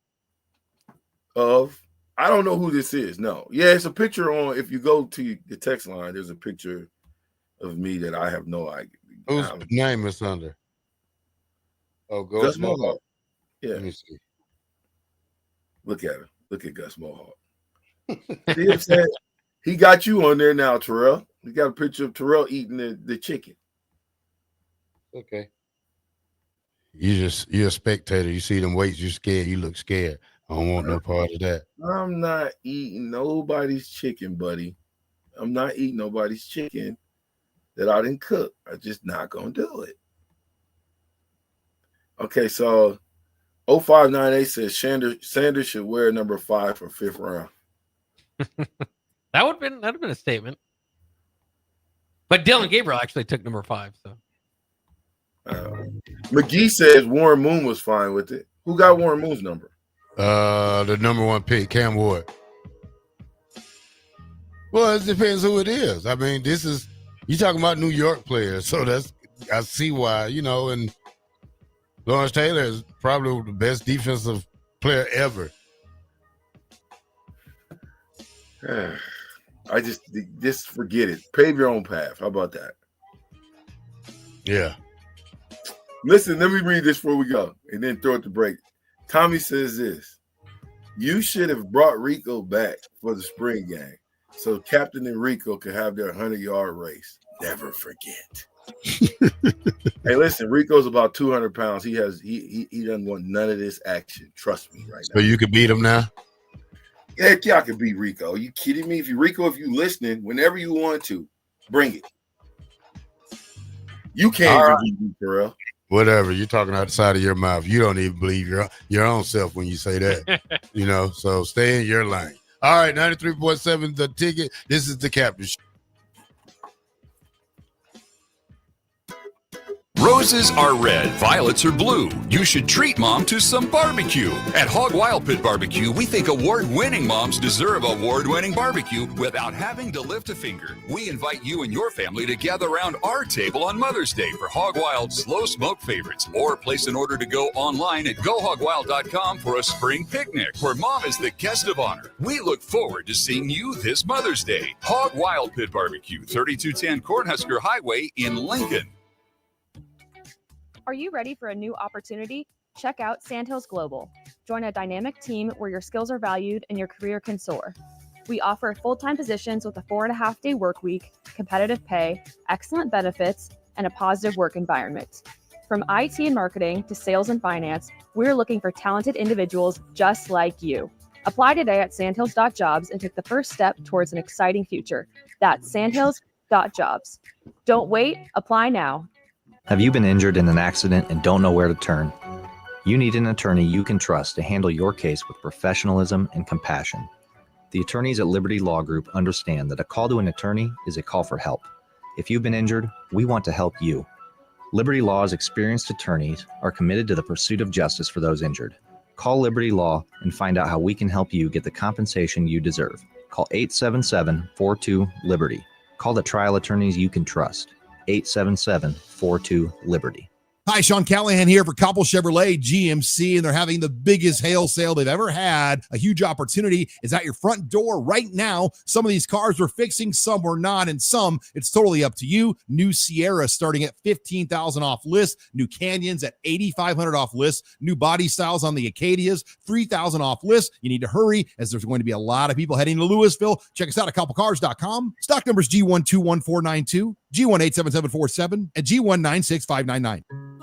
I don't know who this is. No. Yeah, it's a picture on, if you go to the text line, there's a picture of me that I have no idea. Whose name is under? Oh, Gus Mohawk. Yeah. Let me see. Look at him. Look at Gus Mohawk. See what I'm saying? He got you on there now, Terrell. We got a picture of Terrell eating the chicken. Okay. You're a spectator. You see them weights, you're scared. You look scared. I don't want no part of that. I'm not eating nobody's chicken, buddy. I'm not eating nobody's chicken that I didn't cook. I'm just not going to do it. Okay, so 0598 says Sanders should wear number 5 for 5th round. That'd have been a statement. But Dylan Gabriel actually took number 5. So McGee says Warren Moon was fine with it. Who got Warren Moon's number? The number 1 pick, Cam Ward. Well, it depends who it is. I mean, you talking about New York players, so I see why, and Lawrence Taylor is probably the best defensive player ever. I just forget it. Pave your own path. How about that? Yeah. Listen, let me read this before we go and then throw it to break. Tommy says this. You should have brought Rico back for the spring game so Captain and Rico could have their 100-yard race. Never forget. Hey, listen, Rico's about 200 pounds. He doesn't want none of this action. Trust me right now. So you could beat him now? Yeah, y'all can beat Rico. Are you kidding me? If you listening, whenever you want to, bring it. You can't even beat me, Terrell. Whatever. You're talking outside of your mouth. You don't even believe your own self when you say that. So stay in your lane. All right, 93.7 The Ticket. This is the Captain Show. Roses are red, violets are blue. You should treat mom to some barbecue. At Hog Wild Pit Barbecue, we think award-winning moms deserve award-winning barbecue without having to lift a finger. We invite you and your family to gather around our table on Mother's Day for Hog Wild's slow smoke favorites, or place an order to go online at gohogwild.com for a spring picnic where mom is the guest of honor. We look forward to seeing you this Mother's Day. Hog Wild Pit Barbecue, 3210 Cornhusker Highway in Lincoln. Are you ready for a new opportunity? Check out Sandhills Global. Join a dynamic team where your skills are valued and your career can soar. We offer full-time positions with a 4.5-day work week, competitive pay, excellent benefits, and a positive work environment. From IT and marketing to sales and finance, we're looking for talented individuals just like you. Apply today at sandhills.jobs and take the first step towards an exciting future. That's sandhills.jobs. Don't wait, apply now. Have you been injured in an accident and don't know where to turn? You need an attorney you can trust to handle your case with professionalism and compassion. The attorneys at Liberty Law Group understand that a call to an attorney is a call for help. If you've been injured, we want to help you. Liberty Law's experienced attorneys are committed to the pursuit of justice for those injured. Call Liberty Law and find out how we can help you get the compensation you deserve. Call 877-42-LIBERTY. Call the trial attorneys you can trust. 877-42-LIBERTY. Hi, Sean Callahan here for Copple Chevrolet GMC, and they're having the biggest hail sale they've ever had. A huge opportunity is at your front door right now. Some of these cars we're fixing, some we're not, and some it's totally up to you. New Sierra starting at $15,000 off list. New Canyons at $8,500 off list. New body styles on the Acadias, $3,000 off list. You need to hurry as there's going to be a lot of people heading to Louisville. Check us out at copplecars.com. Stock numbers G121492, G187747, and G196599.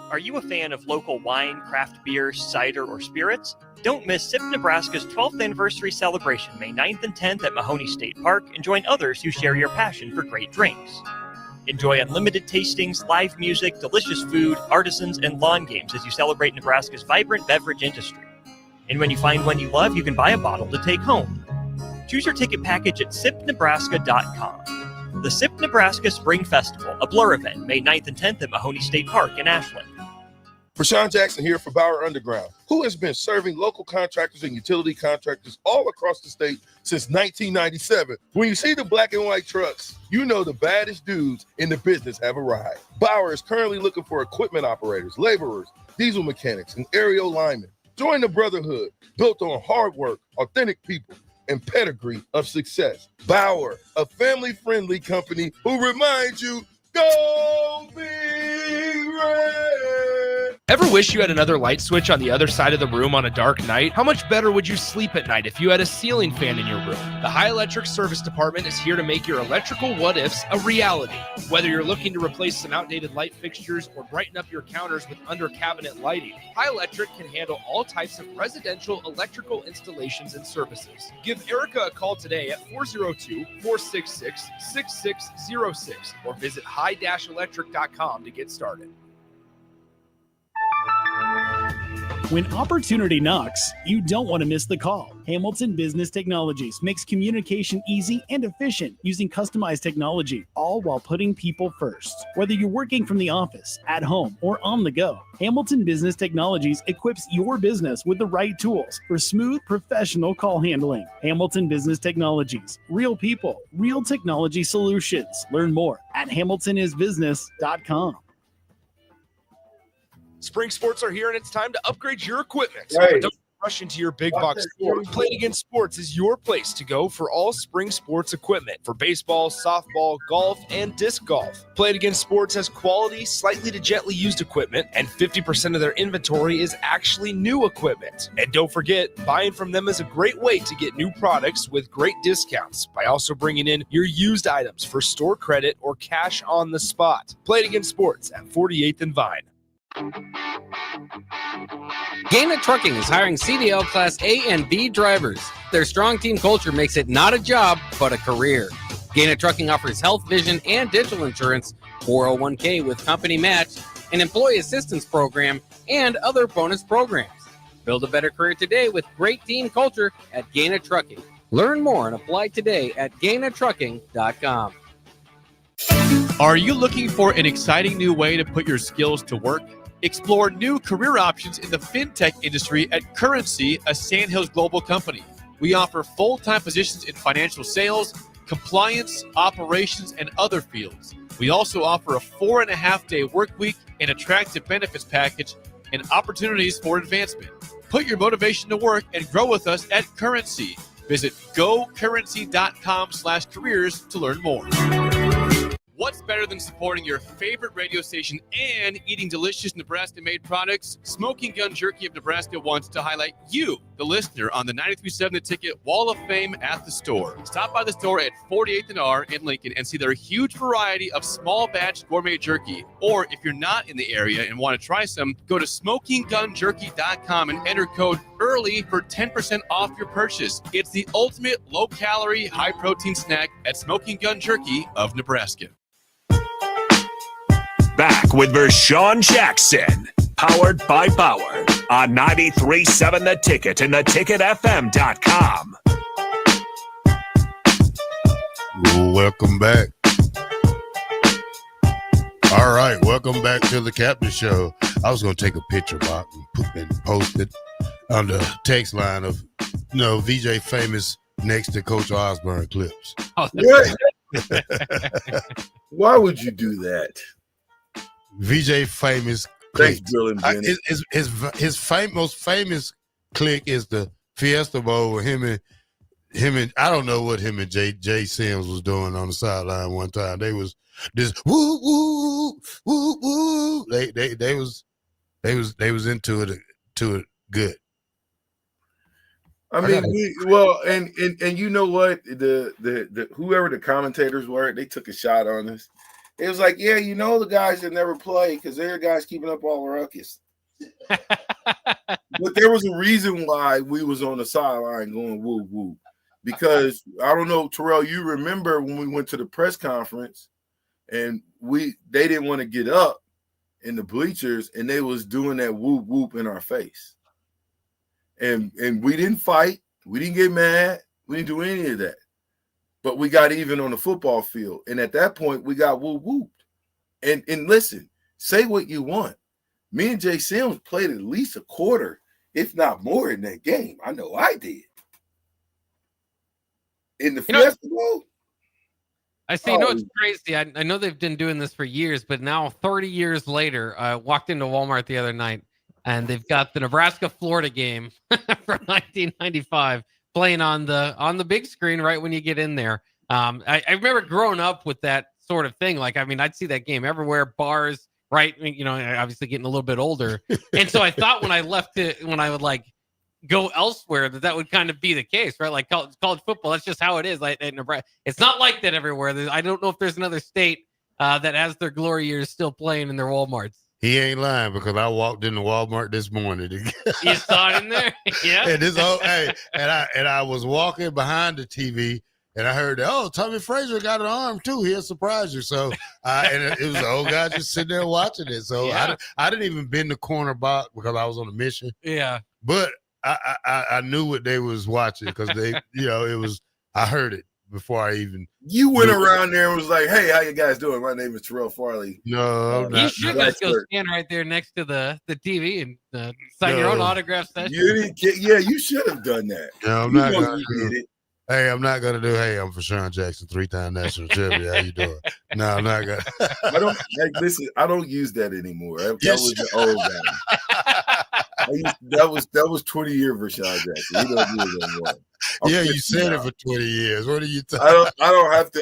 Are you a fan of local wine, craft beer, cider, or spirits? Don't miss SIP Nebraska's 12th anniversary celebration May 9th and 10th at Mahoney State Park and join others who share your passion for great drinks. Enjoy unlimited tastings, live music, delicious food, artisans, and lawn games as you celebrate Nebraska's vibrant beverage industry. And when you find one you love, you can buy a bottle to take home. Choose your ticket package at sipnebraska.com. The SIP Nebraska Spring Festival, a Blur event, May 9th and 10th at Mahoney State Park in Ashland. Vershan Jackson here for Bauer Underground, who has been serving local contractors and utility contractors all across the state since 1997. When you see the black and white trucks, you know the baddest dudes in the business have arrived. Bauer is currently looking for equipment operators, laborers, diesel mechanics, and aerial linemen. Join the brotherhood built on hard work, authentic people, and pedigree of success. Bauer, a family-friendly company who reminds you, go Big Red! Ever wish you had another light switch on the other side of the room on a dark night? How much better would you sleep at night if you had a ceiling fan in your room? The High Electric Service Department is here to make your electrical what-ifs a reality. Whether you're looking to replace some outdated light fixtures or brighten up your counters with under-cabinet lighting, High Electric can handle all types of residential electrical installations and services. Give Erica a call today at 402-466-6606 or visit high-electric.com to get started. When opportunity knocks, you don't want to miss the call. Hamilton Business Technologies makes communication easy and efficient using customized technology, all while putting people first. Whether you're working from the office, at home, or on the go, Hamilton Business Technologies equips your business with the right tools for smooth, professional call handling. Hamilton Business Technologies. Real people, real technology solutions. Learn more at hamiltonisbusiness.com. Spring sports are here, and it's time to upgrade your equipment. Right. But don't rush into your big box store. Play It Again Sports is your place to go for all spring sports equipment for baseball, softball, golf, and disc golf. Play It Again Sports has quality, slightly to gently used equipment, and 50% of their inventory is actually new equipment. And don't forget, buying from them is a great way to get new products with great discounts by also bringing in your used items for store credit or cash on the spot. Play It Again Sports at 48th and Vine. Gaina Trucking is hiring CDL Class A and B drivers. Their strong team culture makes it not a job, but a career. Gaina Trucking offers health, vision, and dental insurance, 401k with company match, an employee assistance program, and other bonus programs. Build a better career today with great team culture at Gaina Trucking. Learn more and apply today at GainaTrucking.com. Are you looking for an exciting new way to put your skills to work? Explore new career options in the fintech industry at Currency, a Sandhills global company. We offer full-time positions in financial sales, compliance, operations, and other fields. We also offer a 4.5-day work week, an attractive benefits package, and opportunities for advancement. Put your motivation to work and grow with us at Currency. Visit gocurrency.com/careers to learn more. What's better than supporting your favorite radio station and eating delicious Nebraska-made products? Smoking Gun Jerky of Nebraska wants to highlight you, the listener, on the 93.7 The Ticket Wall of Fame at the store. Stop by the store at 48th and R in Lincoln and see their huge variety of small batch gourmet jerky. Or if you're not in the area and want to try some, go to smokinggunjerky.com and enter code EARLY for 10% off your purchase. It's the ultimate low-calorie, high-protein snack at Smoking Gun Jerky of Nebraska. Back with Vershan Jackson, powered by Bauer on 93.7 The Ticket and theticketfm.com. Welcome back. All right, welcome back to the Captain Show. I was going to take a picture, Bob, and post it on the text line of, VJ Famous next to Coach Osborne clips. Oh, Why would you do that? VJ Famous Thanks, clicks. Bill and Bennett. His most famous click is the Fiesta Bowl with him and I don't know what him and Jay Sims was doing on the sideline one time. They was just woo woo woo woo. They was into it good. I mean, and you know what? The whoever the commentators were, they took a shot on us. It was like, yeah, you know, the guys that never play because they're the guys keeping up all the ruckus. But there was a reason why we was on the sideline going woo woo. Because I don't know, Terrell, you remember when we went to the press conference and they didn't want to get up in the bleachers and they was doing that whoop whoop in our face. And we didn't fight, we didn't get mad, we didn't do any of that. But we got even on the football field. And at that point, we got whoop whooped. And listen, say what you want. Me and Jay Sims played at least a quarter, if not more, in that game. I know I did. In the festival? I see. You know, it's crazy. I know they've been doing this for years, but now 30 years later, I walked into Walmart the other night, and they've got the Nebraska-Florida game from 1995 playing on the big screen right when you get in there. I remember growing up with that sort of thing. Like, I mean, I'd see that game everywhere, bars, right? You know, obviously getting a little bit older. And so I thought when I would like go elsewhere that would kind of be the case, right? Like college football, that's just how it is. Like at Nebraska, it's not like that everywhere. I don't know if there's another state that has their glory years still playing in their Walmarts. He ain't lying because I walked into Walmart this morning. You saw it in there, yeah. And I was walking behind the TV, and I heard, Tommy Frazier got an arm too. He'll surprise you. So, and it was an old guy just sitting there watching it. So yeah. I didn't even bend the corner box because I was on a mission. Yeah, but I knew what they was watching because they, it was. I heard it before I even. You went around there and was like, "Hey, how you guys doing? My name is Terrell Farley." No, you should just go stand right there next to the TV and sign your own autograph session. You should have done that. No, I'm not gonna do it. Hey, I'm not gonna do. Hey, I'm Vershan Jackson, 3-time national champion. How you doing? No, I'm not gonna. Listen. I don't use that anymore. That was the old guy. That was 20-year Vershan Jackson. You don't use it anymore. Yeah, you said it for 20 years. What are you talking? I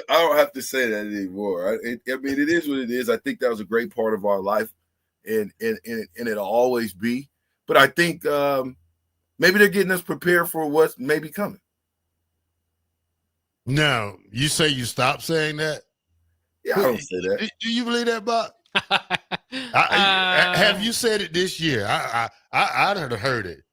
don't have to say that anymore. I mean, it is what it is. I think that was a great part of our life, and it'll always be. But I think maybe they're getting us prepared for what's maybe coming. No, you say you stopped saying that? Yeah, I don't say that. Do you believe that, Bob? Have you said it this year? I'd have heard it.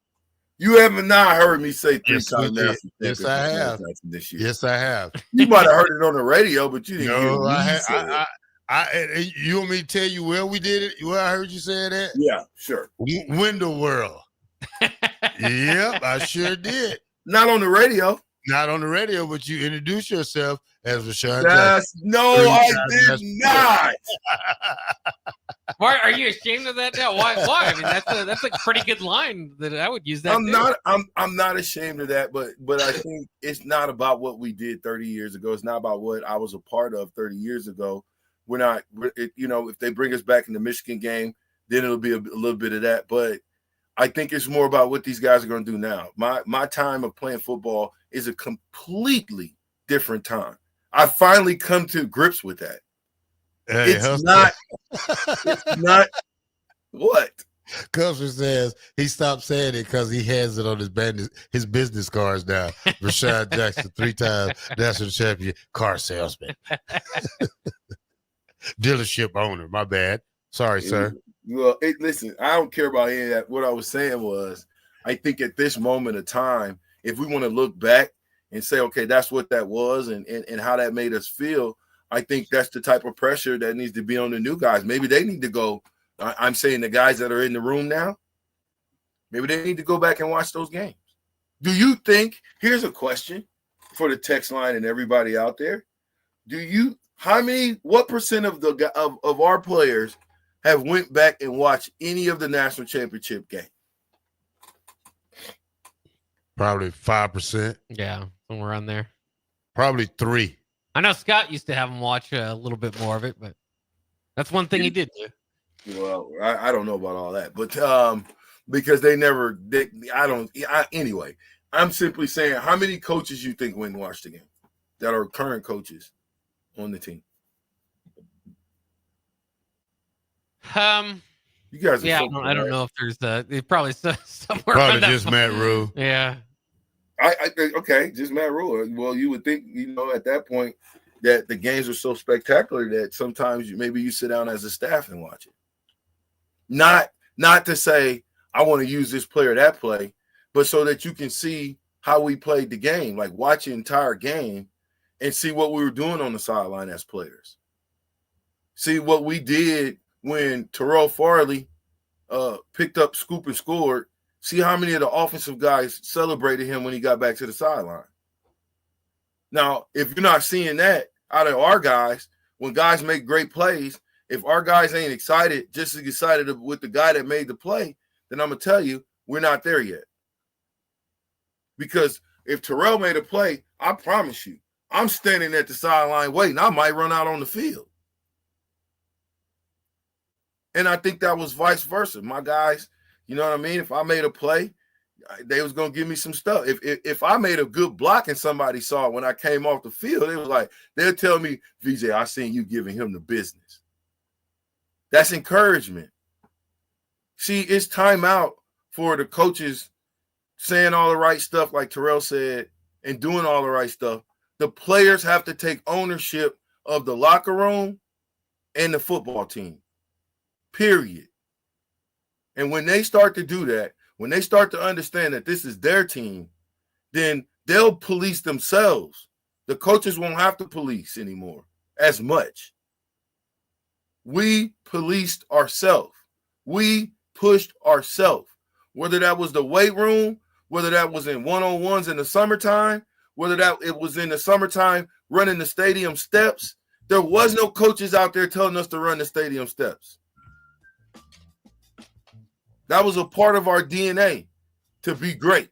You have not heard me say three-time national champion. Yes, I have. This year. Yes, I have. You might have heard it on the radio, but you didn't hear me say it. You want me to tell you where we did it? Where I heard you say that? Yeah, sure. Window World. Yep, I sure did. Not on the radio. Not on the radio, but you introduced yourself as Vershan Jackson. No, I did not. Why are you ashamed of that now? Why? I mean, that's a pretty good line that I would use that. I'm not ashamed of that, but I think it's not about what we did 30 years ago. It's not about what I was a part of 30 years ago. We're not, if they bring us back in the Michigan game, then it'll be a little bit of that. But I think it's more about what these guys are going to do now. My time of playing football is a completely different time. I finally come to grips with that. Hey, it's not what? Custer says he stopped saying it because he has it on his business cards now. Vershan Jackson, 3-time national champion, car salesman, dealership owner. My bad. Sorry, sir. Well, listen, I don't care about any of that. What I was saying was, I think at this moment of time, if we want to look back and say, okay, that's what that was and how that made us feel, I think that's the type of pressure that needs to be on the new guys. Maybe they need to go. I'm saying the guys that are in the room now, maybe they need to go back and watch those games. Do you think, here's a question for the text line and everybody out there. What percent of our players have went back and watched any of the national championship game? Probably 5%. Yeah, somewhere around there. Probably 3%. I know Scott used to have him watch a little bit more of it, but that's one thing he did do. Well, I don't know about all that, but because anyway, I'm simply saying, how many coaches you think went and watched the game that are current coaches on the team? You guys are yeah, so I don't know if there's probably somewhere Probably around that. just Matt Rule. Yeah. I think, okay, just Matt Rule. Well, you would think, at that point that the games are so spectacular that sometimes maybe you sit down as a staff and watch it. Not to say I want to use this player that play, but so that you can see how we played the game, like watch the entire game and see what we were doing on the sideline as players. See what we did when Terrell Farley picked up, scoop, and scored. See how many of the offensive guys celebrated him when he got back to the sideline. Now, if you're not seeing that out of our guys, when guys make great plays, if our guys ain't excited, just as excited with the guy that made the play, then I'm going to tell you, we're not there yet. Because if Terrell made a play, I promise you, I'm standing at the sideline waiting. I might run out on the field. And I think that was vice versa. My guys, you know what I mean? If I made a play, they was going to give me some stuff. If I made a good block and somebody saw it when I came off the field, it was like, they'll tell me, VJ, I seen you giving him the business. That's encouragement. See, it's time out for the coaches saying all the right stuff like Terrell said and doing all the right stuff. The players have to take ownership of the locker room and the football team, period. And when they start to do that, when they start to understand that this is their team, then they'll police themselves. The coaches won't have to police anymore as much. We policed ourselves. We pushed ourselves. Whether that was the weight room, whether that was in one-on-ones in the summertime, whether that it was in the summertime running the stadium steps, there was no coaches out there telling us to run the stadium steps. That was a part of our DNA to be great.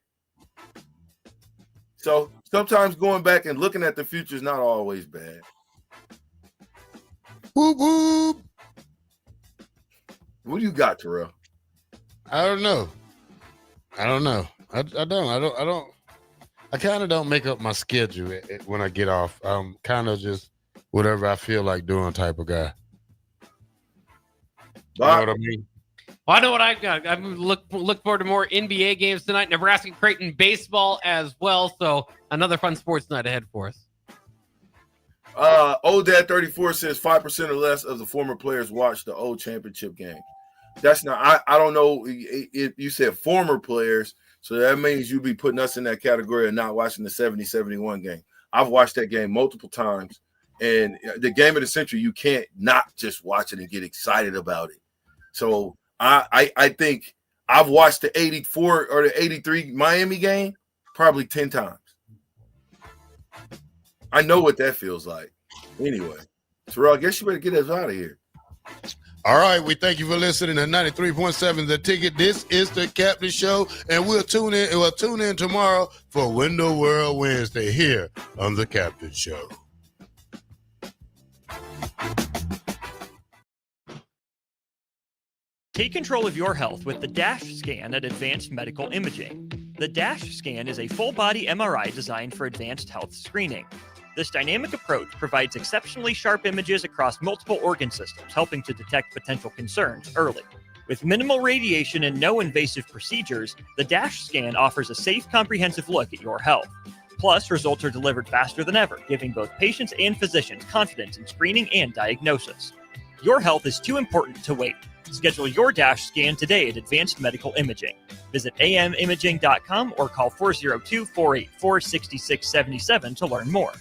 So sometimes going back and looking at the future is not always bad. Whoop, whoop. What do you got, Terrell? I don't know. I kind of don't make up my schedule when I get off. I'm kind of just whatever I feel like doing type of guy. You know what I mean? Well, I know what I've got. I look forward to more NBA games tonight. Nebraska Creighton baseball as well. So another fun sports night ahead for us. Old Dad 34 says 5% or less of the former players watched the old championship game. That's not. I don't know if you said former players, so that means you'd be putting us in that category of not watching the 70-71 game. I've watched that game multiple times, and the game of the century, you can't not just watch it and get excited about it. So I think I've watched the 84 or the 83 Miami game probably 10 times. I know what that feels like. Anyway, Terrell, I guess you better get us out of here. All right, we thank you for listening to 93.7 The Ticket. This is the Captain Show, and we'll tune in tomorrow for Window World Wednesday here on the Captain Show. Take control of your health with the DASH scan at Advanced Medical Imaging. The DASH scan is a full-body MRI designed for advanced health screening. This dynamic approach provides exceptionally sharp images across multiple organ systems, helping to detect potential concerns early. With minimal radiation and no invasive procedures, the DASH scan offers a safe, comprehensive look at your health. Plus, results are delivered faster than ever, giving both patients and physicians confidence in screening and diagnosis. Your health is too important to wait. Schedule your DASH scan today at Advanced Medical Imaging. Visit amimaging.com or call 402-484-6677 to learn more.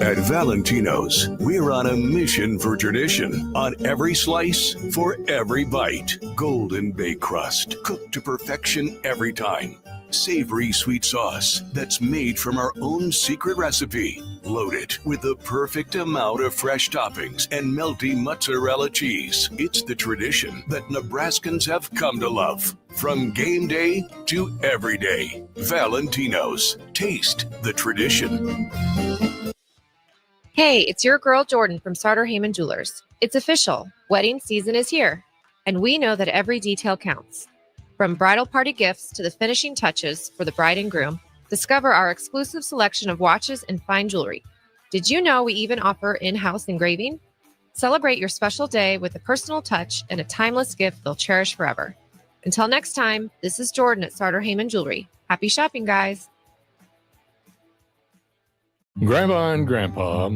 At Valentino's, we're on a mission for tradition. On every slice, for every bite. Golden baked crust, cooked to perfection every time. Savory sweet sauce that's made from our own secret recipe. Loaded with the perfect amount of fresh toppings and melty mozzarella cheese. It's the tradition that Nebraskans have come to love. From game day to every day. Valentino's. Taste the tradition. Hey, it's your girl Jordan from Sartor Heyman Jewelers. It's official. Wedding season is here, and we know that every detail counts. From bridal party gifts to the finishing touches for the bride and groom, discover our exclusive selection of watches and fine jewelry. Did you know we even offer in-house engraving? Celebrate your special day with a personal touch and a timeless gift they'll cherish forever. Until next time, this is Jordan at Sartor Heyman Jewelry. Happy shopping, guys. Grandma and Grandpa